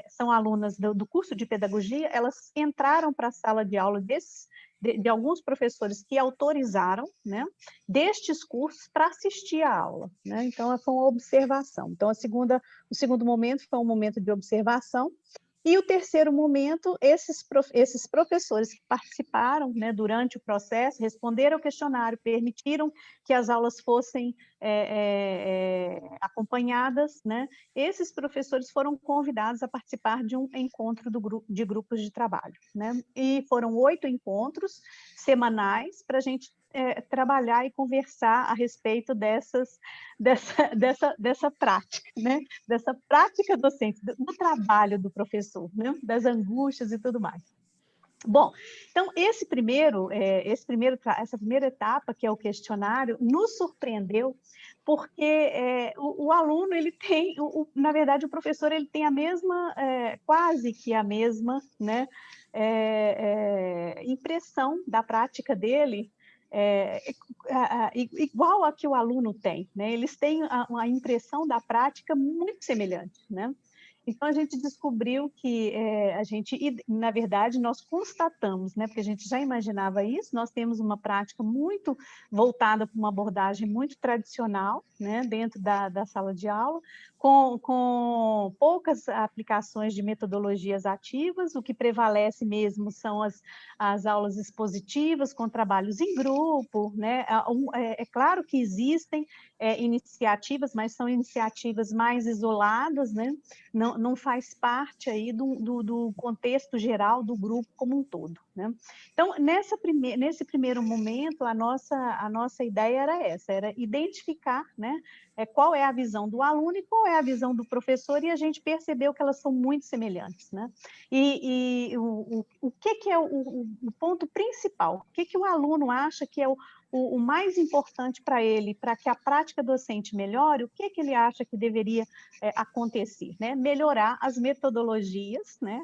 são alunas do curso de pedagogia, elas entraram para a sala de aula de alguns professores que autorizaram, né, destes cursos para assistir à aula, né? Então, foi uma observação. Então, o segundo momento foi um momento de observação, e o terceiro momento, esses professores que participaram, né, durante o processo, responderam ao questionário, permitiram que as aulas fossem acompanhadas, né? Esses professores foram convidados a participar de um encontro de grupos de trabalho, né? E foram 8 encontros semanais para a gente trabalhar e conversar a respeito dessa prática, né? Dessa prática docente, do trabalho do professor, né? Das angústias e tudo mais. Bom, então, essa primeira etapa, que é o questionário, nos surpreendeu, porque o aluno, ele tem, na verdade, o professor, ele tem a mesma, quase que a mesma, né, impressão da prática dele, igual a que o aluno tem, né? Eles têm uma impressão da prática muito semelhante, né? Então, a gente descobriu que na verdade, nós constatamos, né, porque a gente já imaginava isso, nós temos uma prática muito voltada para uma abordagem muito tradicional, né, dentro da sala de aula, com poucas aplicações de metodologias ativas. O que prevalece mesmo são as aulas expositivas, com trabalhos em grupo, né? É claro que existem iniciativas, mas são iniciativas mais isoladas, né? Não faz parte aí do contexto geral do grupo como um todo, né? Então, nesse primeiro momento, a nossa ideia era essa, era identificar, né, qual é a visão do aluno e qual é a visão do professor, e a gente percebeu que elas são muito semelhantes, né? E o que é o ponto principal? O que o aluno acha que é o mais importante para ele, para que a prática docente melhore? O que ele acha que deveria acontecer, né? Melhorar as metodologias, né?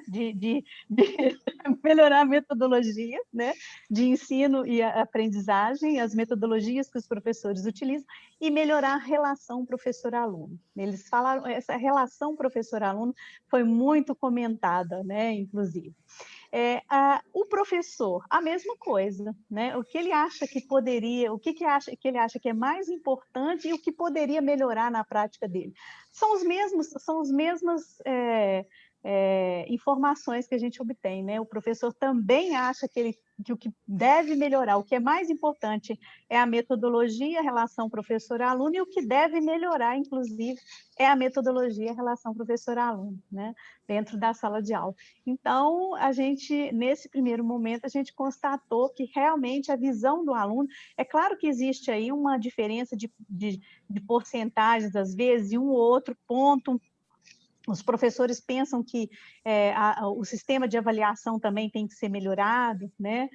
Melhorar a metodologia, né, de ensino e aprendizagem, as metodologias que os professores utilizam, e melhorar a relação professor-aluno. Eles falaram, essa relação professor-aluno foi muito comentada, né, inclusive. O professor, a mesma coisa, né? O que ele acha que poderia, ele acha que é mais importante e o que poderia melhorar na prática dele. São os mesmos informações que a gente obtém, né? O professor também acha que o que deve melhorar, o que é mais importante é a metodologia, a relação professor-aluno, e o que deve melhorar, inclusive, é a metodologia, a relação professor-aluno, né? Dentro da sala de aula. Então, nesse primeiro momento, a gente constatou que realmente a visão do aluno, é claro que existe aí uma diferença de porcentagens, às vezes, e um ou outro ponto. Os professores pensam que o sistema de avaliação também tem que ser melhorado, né?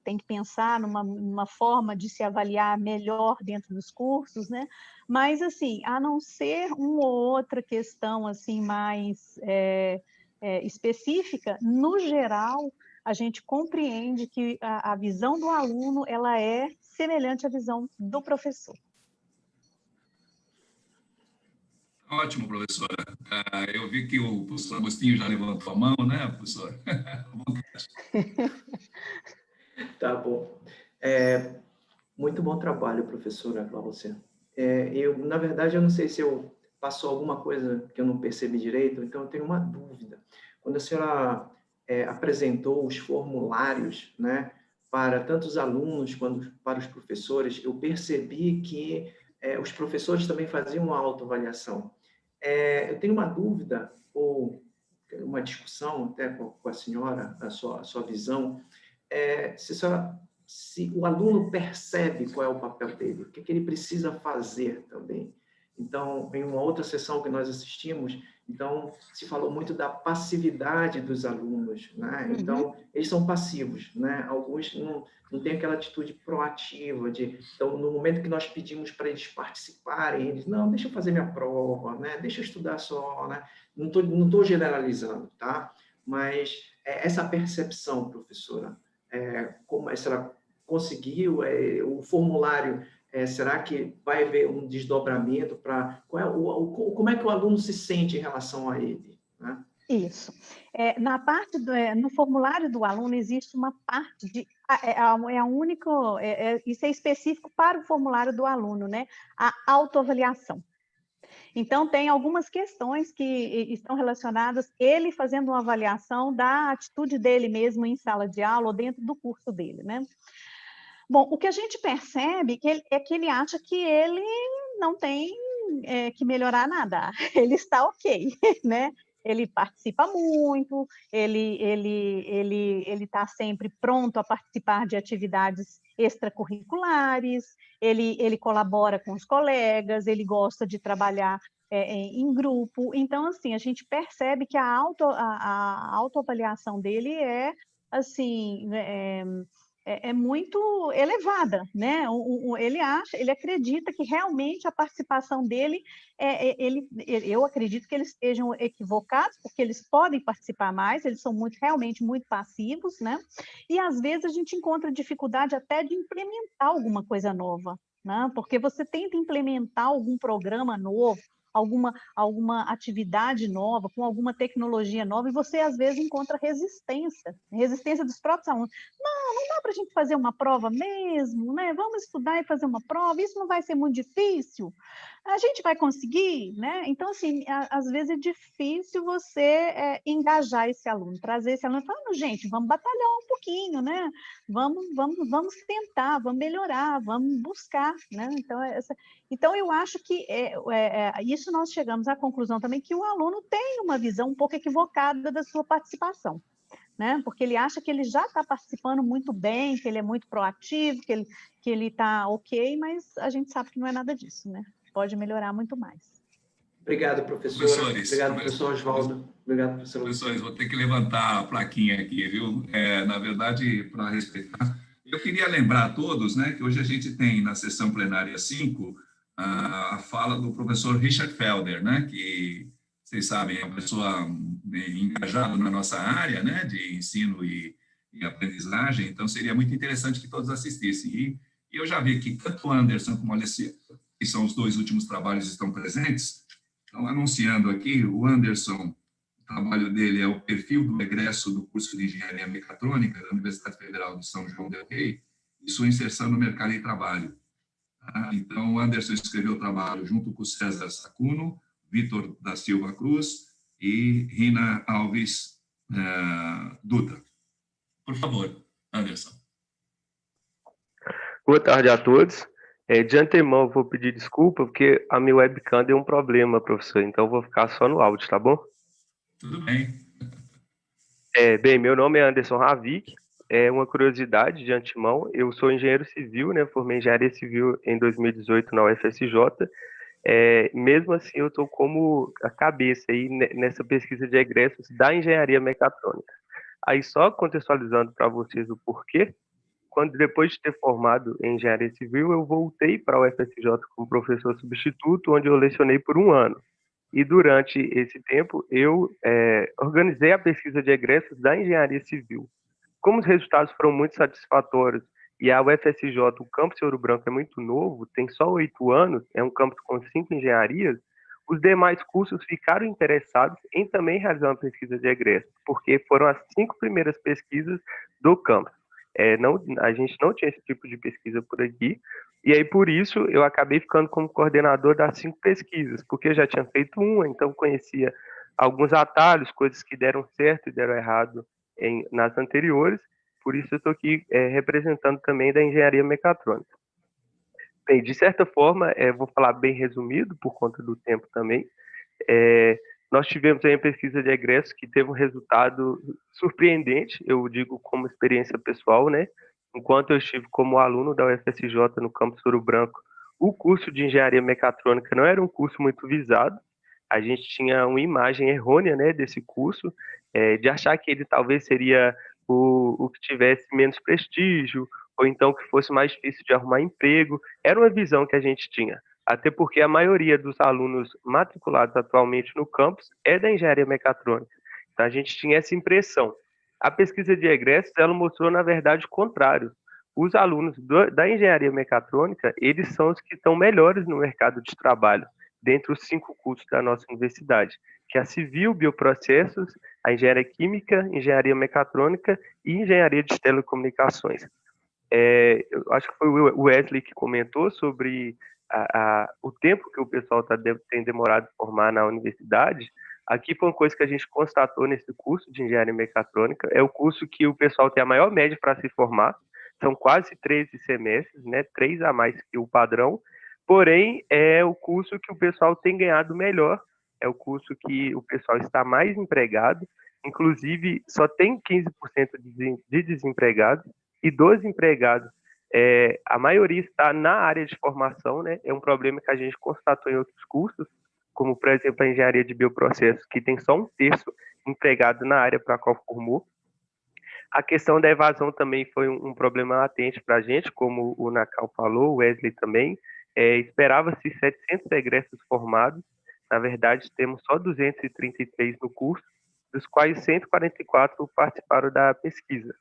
Tem que pensar numa forma de se avaliar melhor dentro dos cursos, né? Mas, assim, a não ser uma ou outra questão assim, mais específica, no geral, a gente compreende que a visão do aluno ela é semelhante à visão do professor. Ótimo, professora. Eu vi que o professor Agostinho já levantou a mão, né, professor? Tá bom. Muito bom trabalho, professora Glaucia. Na verdade, eu não sei se eu passou alguma coisa que eu não percebi direito, então eu tenho uma dúvida. Quando a senhora apresentou os formulários, né, para tanto os alunos quanto para os professores, eu percebi que os professores também faziam uma autoavaliação. Eu tenho uma dúvida, ou uma discussão até com a senhora, a sua visão, se o aluno percebe qual é o papel dele, o que ele precisa fazer também. Então, em uma outra sessão que nós assistimos, então, se falou muito da passividade dos alunos, né? Então, eles são passivos, né? Alguns não têm aquela atitude proativa então, no momento que nós pedimos para eles participarem, eles, não, deixa eu fazer minha prova, né? Deixa eu estudar só, né? Não tô generalizando, tá? Mas essa percepção, professora, como ela conseguiu, o formulário, será que vai haver um desdobramento para... como é que o aluno se sente em relação a ele? Né? Isso. No formulário do aluno existe uma parte de... isso é específico para o formulário do aluno, né? A autoavaliação. Então, tem algumas questões que estão relacionadas ele fazendo uma avaliação da atitude dele mesmo em sala de aula ou dentro do curso dele, né? Bom, o que a gente percebe é que ele acha que ele não tem que melhorar nada, ele está ok, né? Ele participa muito, ele está sempre pronto a participar de atividades extracurriculares, ele colabora com os colegas, ele gosta de trabalhar em grupo. Então, assim, a gente percebe que a autoavaliação dele é, assim, muito elevada, né? Ele acredita que realmente a participação dele, eu acredito que eles estejam equivocados, porque eles podem participar mais, eles são realmente muito passivos, né? E às vezes a gente encontra dificuldade até de implementar alguma coisa nova, né? Porque você tenta implementar algum programa novo, alguma atividade nova, com alguma tecnologia nova, e você, às vezes, encontra resistência dos próprios alunos. Não dá para a gente fazer uma prova mesmo, né? Vamos estudar e fazer uma prova, isso não vai ser muito difícil, a gente vai conseguir, né? Então, assim, às vezes é difícil você engajar esse aluno, trazer esse aluno e falar, gente, vamos batalhar um pouquinho, né? Vamos tentar, vamos melhorar, vamos buscar, né? Então, eu acho que isso nós chegamos à conclusão também que o aluno tem uma visão um pouco equivocada da sua participação, né? Porque ele acha que ele já está participando muito bem, que ele é muito proativo, que ele está ok, mas a gente sabe que não é nada disso, né? Pode melhorar muito mais. Obrigado, professora. Obrigado, professor Oswaldo. Obrigado, professor. Professores, vou ter que levantar a plaquinha aqui, viu? Na verdade, para respeitar, eu queria lembrar a todos, né, que hoje a gente tem na sessão plenária 5 a fala do professor Richard Felder, né, que vocês sabem, é uma pessoa engajada na nossa área, né, de ensino e aprendizagem, então seria muito interessante que todos assistissem. E eu já vi que tanto o Anderson como a Alessia, que são os dois últimos trabalhos, estão presentes. Então, anunciando aqui, o Anderson, o trabalho dele é o perfil do egresso do curso de Engenharia Mecatrônica da Universidade Federal de São João del Rei e sua inserção no mercado de trabalho. Então, o Anderson escreveu o trabalho junto com o César Sacuno, Vitor da Silva Cruz e Rina Alves Duda. Por favor, Anderson. Boa tarde a todos. De antemão, eu vou pedir desculpa, porque a minha webcam deu um problema, professor, então eu vou ficar só no áudio, tá bom? Tudo bem. Bem, meu nome é Anderson Ravik. Uma curiosidade de antemão, eu sou engenheiro civil, né? Formei em engenharia civil em 2018 na UFSJ. Mesmo assim, eu estou como a cabeça aí nessa pesquisa de egressos da engenharia mecatrônica. Aí, só contextualizando para vocês o porquê, depois de ter formado em engenharia civil, eu voltei para a UFSJ como professor substituto, onde eu lecionei por 1 ano. E durante esse tempo, eu organizei a pesquisa de egressos da engenharia civil. Como os resultados foram muito satisfatórios e a UFSJ, o campus Ouro Branco, é muito novo, tem só 8 anos, é um campus com 5 engenharias, os demais cursos ficaram interessados em também realizar uma pesquisa de egressos, porque foram as 5 primeiras pesquisas do campus. A gente não tinha esse tipo de pesquisa por aqui, e aí por isso eu acabei ficando como coordenador das 5 pesquisas, porque eu já tinha feito uma, então conhecia alguns atalhos, coisas que deram certo e deram errado nas anteriores, por isso eu estou aqui representando também da engenharia mecatrônica. Bem, de certa forma, vou falar bem resumido, por conta do tempo também, nós tivemos aí a pesquisa de egressos que teve um resultado surpreendente, eu digo como experiência pessoal, né? Enquanto eu estive como aluno da UFSJ no campus Ouro Branco, o curso de engenharia mecatrônica não era um curso muito visado, a gente tinha uma imagem errônea, né, desse curso, de achar que ele talvez seria o que tivesse menos prestígio, ou então que fosse mais difícil de arrumar emprego, era uma visão que a gente tinha. Até porque a maioria dos alunos matriculados atualmente no campus é da engenharia mecatrônica. Então, a gente tinha essa impressão. A pesquisa de egressos, ela mostrou, na verdade, o contrário. Os alunos da engenharia mecatrônica, eles são os que estão melhores no mercado de trabalho, dentre os 5 cursos da nossa universidade, que é a Civil, Bioprocessos, a Engenharia Química, Engenharia Mecatrônica e Engenharia de Telecomunicações. Eu acho que foi o Wesley que comentou sobre o tempo que o pessoal tem demorado a formar na universidade. Aqui foi uma coisa que a gente constatou nesse curso de engenharia mecatrônica, é o curso que o pessoal tem a maior média para se formar, são quase 13 semestres, né, 3 a mais que o padrão, porém é o curso que o pessoal tem ganhado melhor, é o curso que o pessoal está mais empregado, inclusive só tem 15% de desempregados, e dos empregados, a maioria está na área de formação, né? É um problema que a gente constatou em outros cursos, como, por exemplo, a engenharia de bioprocessos, que tem só 1/3 empregado na área para a qual formou. A questão da evasão também foi um problema latente para a gente, como o Nakal falou, o Wesley também. Esperava-se 700 egressos formados, na verdade temos só 233 no curso, dos quais 144 participaram da pesquisa.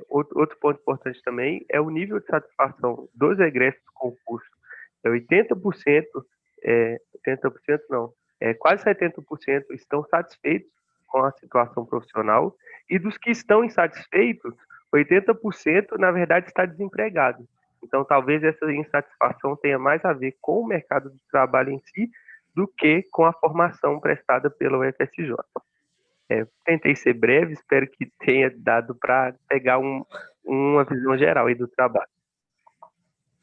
Outro ponto importante também é o nível de satisfação dos egressos com o curso. 80%, 80% não, quase 70% estão satisfeitos com a situação profissional, e dos que estão insatisfeitos, 80% na verdade está desempregado. Então talvez essa insatisfação tenha mais a ver com o mercado de trabalho em si do que com a formação prestada pela UFSJ. Tentei ser breve, espero que tenha dado para pegar uma visão geral aí do trabalho.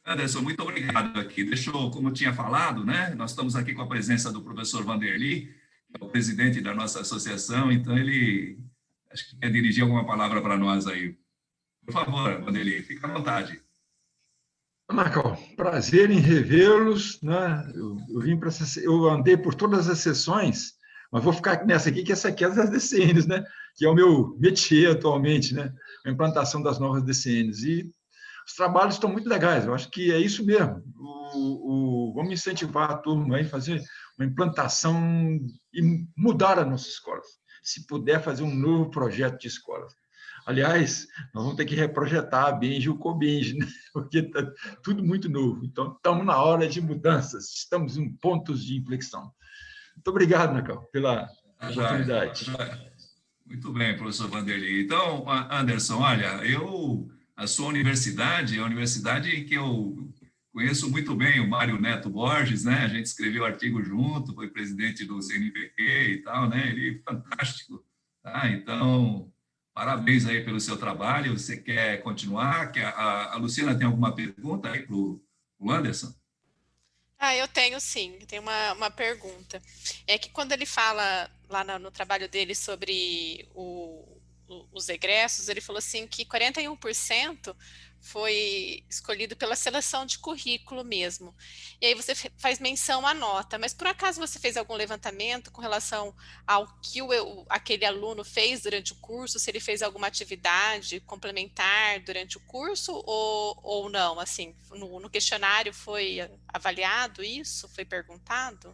Anderson, muito obrigado aqui. Como eu tinha falado, né, nós estamos aqui com a presença do professor Vanderly, que é o presidente da nossa associação, então ele acho que quer dirigir alguma palavra para nós aí. Por favor, Vanderly, fica à vontade. Marco, prazer em revê-los, né? Eu andei por todas as sessões, mas vou ficar nessa aqui, que essa aqui é das DCNs, né? Que é o meu métier atualmente, né? A implantação das novas DCNs. E os trabalhos estão muito legais, eu acho que é isso mesmo. Vamos incentivar a turma a fazer uma implantação e mudar as nossas escolas. Se puder fazer um novo projeto de escolas. Aliás, nós vamos ter que reprojetar a Benji e o Cobenji, né? Porque está tudo muito novo. Então, estamos na hora de mudanças, estamos em pontos de inflexão. Muito obrigado, Nakal, pela oportunidade. Muito bem, professor Vanderly. Então, Anderson, olha, a sua universidade é a universidade que eu conheço muito bem o Mário Neto Borges, né? A gente escreveu artigo junto, foi presidente do CNPq e tal, né? Ele é fantástico, tá? Então, parabéns aí pelo seu trabalho. Você quer continuar? A Luciana tem alguma pergunta aí para o Anderson? Eu tenho sim, tenho uma pergunta. É que quando ele fala lá no trabalho dele sobre os egressos, ele falou assim que 41% foi escolhido pela seleção de currículo mesmo. E aí você faz menção à nota, mas por acaso você fez algum levantamento com relação ao que aquele aluno fez durante o curso, se ele fez alguma atividade complementar durante o curso ou não? Assim, no questionário foi avaliado isso? Foi perguntado?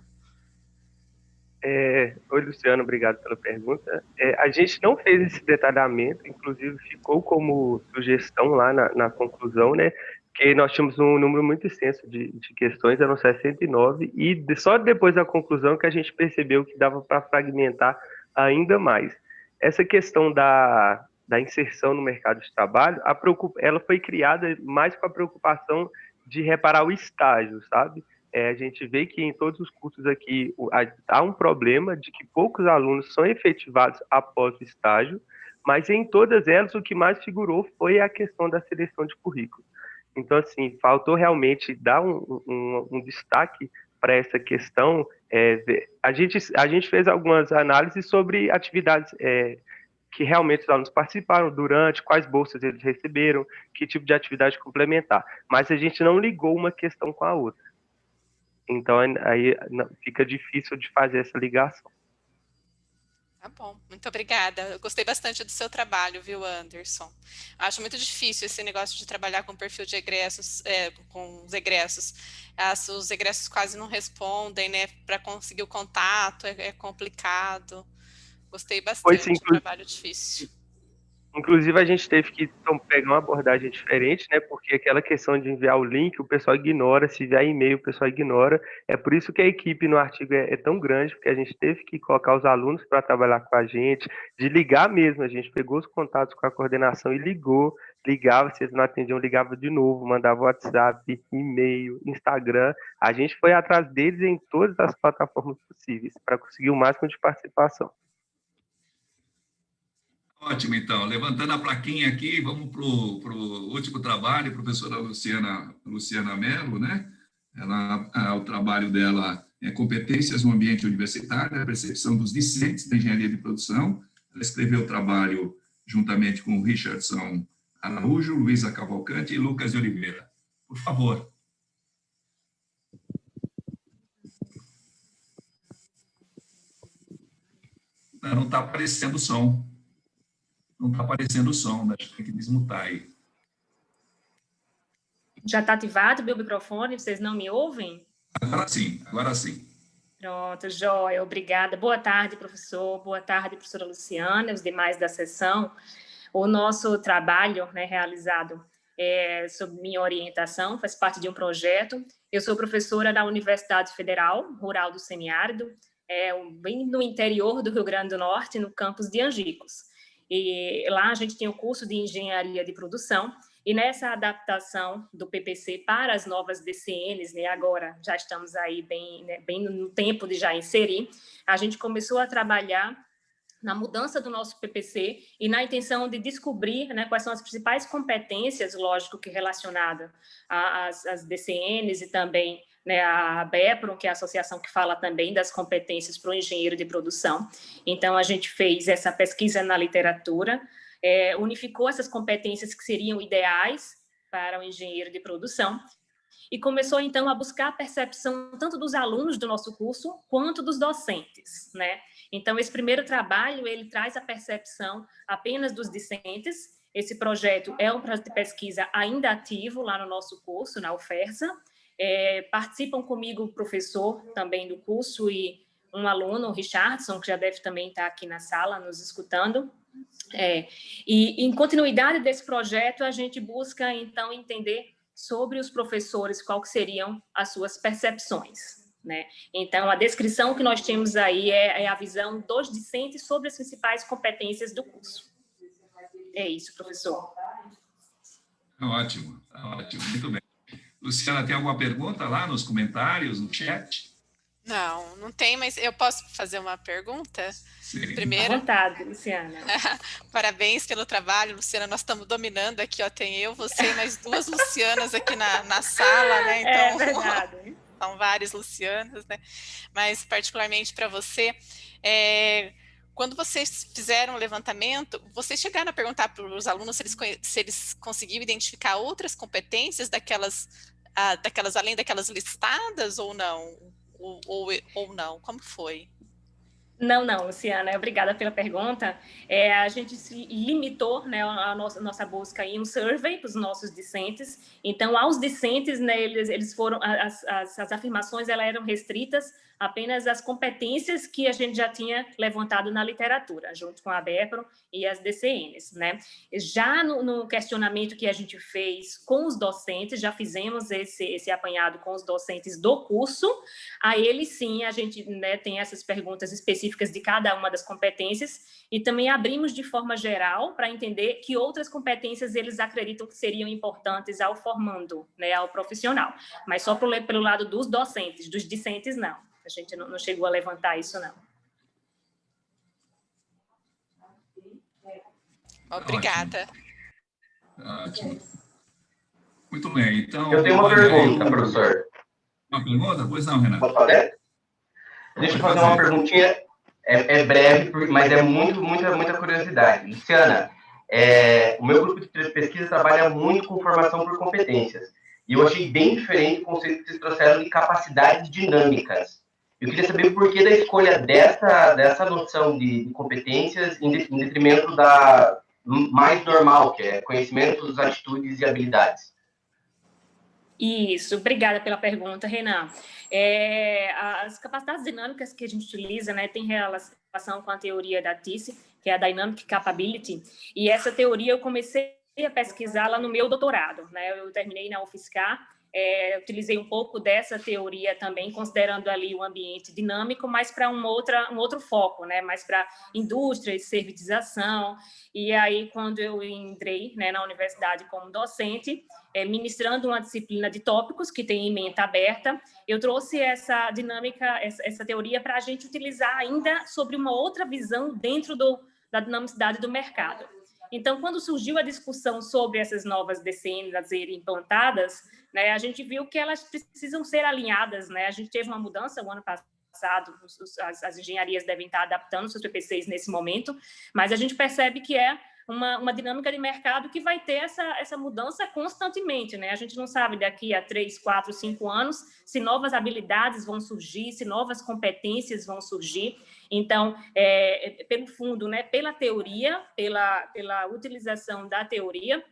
Oi, Luciano, obrigado pela pergunta. A gente não fez esse detalhamento, inclusive ficou como sugestão lá na conclusão, né? Que nós tínhamos um número muito extenso de questões, eram 69, e só depois da conclusão que a gente percebeu que dava para fragmentar ainda mais. Essa questão da inserção no mercado de trabalho, ela foi criada mais com a preocupação de reparar o estágio, sabe? A gente vê que em todos os cursos aqui há um problema de que poucos alunos são efetivados após o estágio, mas em todas elas o que mais figurou foi a questão da seleção de currículo. Então, assim, faltou realmente dar um destaque para essa questão. A gente fez algumas análises sobre atividades que realmente os alunos participaram durante, quais bolsas eles receberam, que tipo de atividade complementar, mas a gente não ligou uma questão com a outra. Então, aí fica difícil de fazer essa ligação. Tá bom, muito obrigada. Eu gostei bastante do seu trabalho, viu, Anderson? Acho muito difícil esse negócio de trabalhar com perfil de egressos, com os egressos. Os egressos quase não respondem, né? Para conseguir o contato é complicado. Gostei bastante, um trabalho difícil. Inclusive, a gente teve que pegar uma abordagem diferente, né? Porque aquela questão de enviar o link, o pessoal ignora, se enviar e-mail, o pessoal ignora. É por isso que a equipe no artigo é tão grande, porque a gente teve que colocar os alunos para trabalhar com a gente, de ligar mesmo. A gente pegou os contatos com a coordenação e ligava, se eles não atendiam, ligava de novo, mandava WhatsApp, e-mail, Instagram. A gente foi atrás deles em todas as plataformas possíveis para conseguir o máximo de participação. Ótimo, então. Levantando a plaquinha aqui, vamos para o último trabalho, professora Luciana Mello, né? O trabalho dela é Competências no Ambiente Universitário, a percepção dos discentes da engenharia de produção. Ela escreveu o trabalho juntamente com o Richardson Araújo, Luísa Cavalcante e Lucas de Oliveira. Por favor. Não está aparecendo o som. Não está aparecendo o som, acho que tem que desmutar aí. Já está ativado meu microfone? Vocês não me ouvem? Agora sim, agora sim. Pronto, joia, obrigada. Boa tarde, professor. Boa tarde, professora Luciana e os demais da sessão. O nosso trabalho, né, realizado sob minha orientação, faz parte de um projeto. Eu sou professora da Universidade Federal Rural do Semiárido, bem no interior do Rio Grande do Norte, no campus de Angicos. E lá a gente tem o curso de Engenharia de Produção, e nessa adaptação do PPC para as novas DCNs, né, agora já estamos aí bem no tempo de já inserir, a gente começou a trabalhar na mudança do nosso PPC e na intenção de descobrir, né, quais são as principais competências, lógico que relacionadas às DCNs e também, né, a BEPRO, que é a associação que fala também das competências para o engenheiro de produção. Então, a gente fez essa pesquisa na literatura, unificou essas competências que seriam ideais para o engenheiro de produção e começou, então, a buscar a percepção tanto dos alunos do nosso curso quanto dos docentes, né? Então, esse primeiro trabalho, ele traz a percepção apenas dos discentes. Esse projeto é um projeto de pesquisa ainda ativo lá no nosso curso, na UFERSA. Participam comigo o professor também do curso e um aluno, o Richardson, que já deve também estar aqui na sala nos escutando. E em continuidade desse projeto, a gente busca, então, entender sobre os professores qual que seriam as suas percepções, né? Então, a descrição que nós temos aí é a visão dos discentes sobre as principais competências do curso. É isso, professor. Ótimo, muito bem. Luciana, tem alguma pergunta lá nos comentários, no chat? Não, não tem, mas eu posso fazer uma pergunta? Sim. Primeiro, À vontade, Luciana. parabéns pelo trabalho, Luciana. Nós estamos dominando aqui, ó. Tem eu, você e mais duas Lucianas aqui na sala, né? Então, É verdade. São várias Lucianas, né? Mas particularmente para você, quando vocês fizeram o levantamento, vocês chegaram a perguntar para os alunos se eles conseguiam identificar outras competências daquelas além daquelas listadas ou não? Ou não? Como foi? Não, Luciana, obrigada pela pergunta. A gente se limitou, né, a nossa busca em um survey para os nossos discentes. Então, aos discentes, né, eles foram, as afirmações elas eram restritas apenas às competências que a gente já tinha levantado na literatura, junto com a ABEPRO e as DCNs, né? Já no questionamento que a gente fez com os docentes, já fizemos esse apanhado com os docentes do curso, a eles sim, a gente, né, tem essas perguntas específicas de cada uma das competências e também abrimos de forma geral para entender que outras competências eles acreditam que seriam importantes ao formando, né, ao profissional, mas só pelo lado dos docentes, dos discentes não. A gente não chegou a levantar isso, não. Obrigada. Ótimo. Muito bem, então... Eu tenho uma pergunta, professor. Uma pergunta? Pois não, Renato. Posso fazer? Deixa eu fazer uma perguntinha, é breve, mas é muita curiosidade. Luciana, o meu grupo de pesquisa trabalha muito com formação por competências, e eu achei bem diferente o conceito que vocês trouxeram de capacidades dinâmicas. Eu queria saber o porquê da escolha dessa noção de competências em detrimento da mais normal, que é conhecimentos, atitudes e habilidades. Isso, obrigada pela pergunta, Renan. As capacidades dinâmicas que a gente utiliza, né, tem relação com a teoria da TICE, que é a Dynamic Capability, e essa teoria eu comecei a pesquisá-la no meu doutorado, né? Eu terminei na UFSCar, utilizei um pouco dessa teoria também, considerando ali o ambiente dinâmico, mas para um outro foco, né? Mais para indústria e servitização. E aí, quando eu entrei, né, na universidade como docente, ministrando uma disciplina de tópicos que tem ementa aberta, eu trouxe essa dinâmica, essa teoria para a gente utilizar ainda sobre uma outra visão dentro da dinamicidade do mercado. Então, quando surgiu a discussão sobre essas novas DCNs a serem implantadas, né, a gente viu que elas precisam ser alinhadas, né? A gente teve uma mudança o ano passado, as engenharias devem estar adaptando seus PPCs nesse momento, mas a gente percebe que é uma dinâmica de mercado que vai ter essa mudança constantemente, né? A gente não sabe daqui a 3, 4, 5 anos se novas habilidades vão surgir, se novas competências vão surgir. Então, pelo fundo, né, pela teoria, pela utilização da teoria,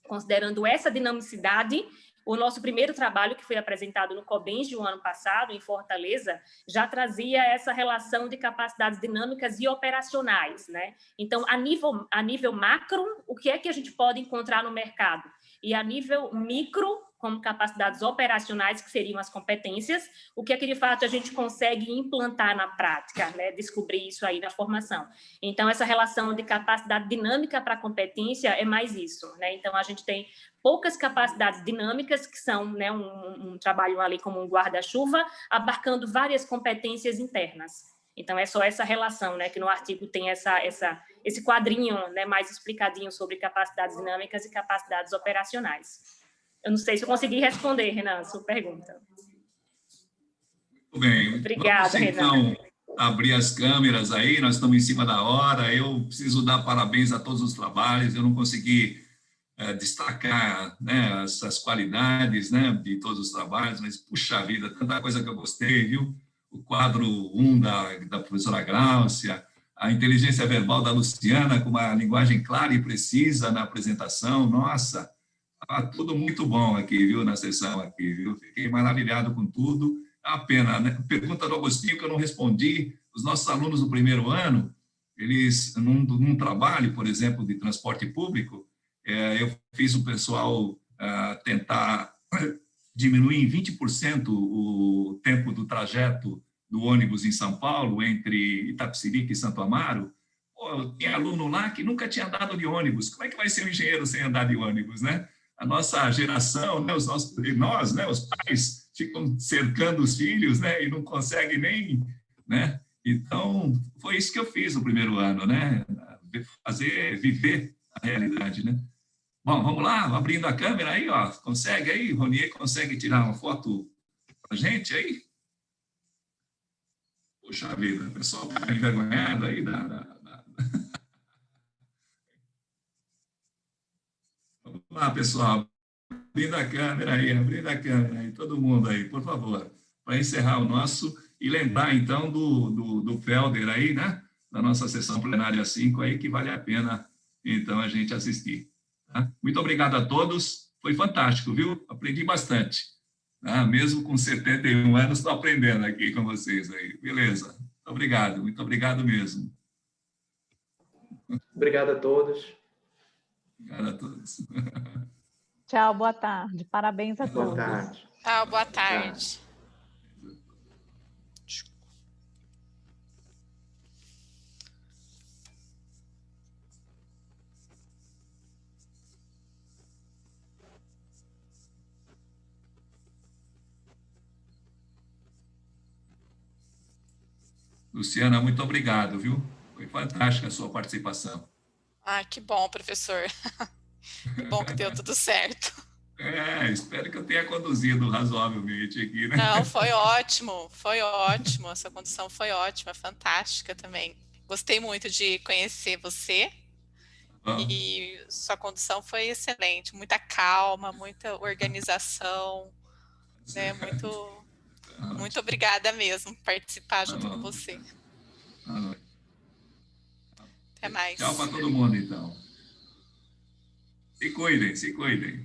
considerando essa dinamicidade, o nosso primeiro trabalho, que foi apresentado no COBENGE o ano passado, em Fortaleza, já trazia essa relação de capacidades dinâmicas e operacionais, né? Então, a nível macro, o que é que a gente pode encontrar no mercado? E a nível micro, como capacidades operacionais, que seriam as competências, o que é que, de fato, a gente consegue implantar na prática, né? Descobrir isso aí na formação. Então, essa relação de capacidade dinâmica para competência é mais isso, né? Então, a gente tem poucas capacidades dinâmicas, que são, né, um trabalho ali como um guarda-chuva, abarcando várias competências internas. Então, é só essa relação, né, que no artigo tem esse quadrinho, né, mais explicadinho sobre capacidades dinâmicas e capacidades operacionais. Eu não sei se eu consegui responder, Renan, a sua pergunta. Muito bem. Obrigada, Renan. Então, abrir as câmeras aí, nós estamos em cima da hora. Eu preciso dar parabéns a todos os trabalhos. Eu não consegui destacar, né, essas qualidades, né, de todos os trabalhos, mas, puxa vida, tanta coisa que eu gostei, viu? O quadro 1 da professora Gláucia, a inteligência verbal da Luciana, com uma linguagem clara e precisa na apresentação, nossa, tudo muito bom aqui, viu, na sessão aqui, viu? Fiquei maravilhado com tudo. É uma pena, né? Pergunta do Agostinho que eu não respondi. Os nossos alunos do primeiro ano, eles, num trabalho, por exemplo, de transporte público, eu fiz o pessoal tentar diminuir em 20% o tempo do trajeto do ônibus em São Paulo, entre Itapecerica e Santo Amaro. Pô, tinha aluno lá que nunca tinha andado de ônibus. Como é que vai ser um engenheiro sem andar de ônibus, né? a nossa geração, né, nós, né, os pais, ficam cercando os filhos, né, e não conseguem nem, né? Então, foi isso que eu fiz no primeiro ano, né? Viver a realidade, né? Bom, vamos lá, abrindo a câmera aí, ó. Consegue aí, Ronier, consegue tirar uma foto pra gente aí? Puxa vida, o pessoal tá envergonhado aí Vamos lá, pessoal. Abrindo a câmera aí, todo mundo aí, por favor, para encerrar o nosso e lembrar, então, do Felder aí, né? Da nossa sessão plenária 5 aí, que vale a pena, então, a gente assistir. Tá? Muito obrigado a todos, foi fantástico, viu? Aprendi bastante. Tá? Mesmo com 71 anos, estou aprendendo aqui com vocês aí. Beleza. Muito obrigado mesmo. Obrigado a todos. Obrigado a todos. Tchau, boa tarde. Parabéns a Boa todos. tarde. Tchau, boa tarde. Luciana, muito obrigado, viu? Foi fantástica a sua participação. Ah, que bom, professor. Que bom que deu tudo certo. Espero que eu tenha conduzido razoavelmente aqui, né? Não, foi ótimo, foi ótimo. Essa condução foi ótima, fantástica também. Gostei muito de conhecer você e sua condução foi excelente. Muita calma, muita organização, né? Muito obrigada mesmo por participar junto com você. Até mais. Tchau para todo mundo, então. Se cuidem, se cuidem.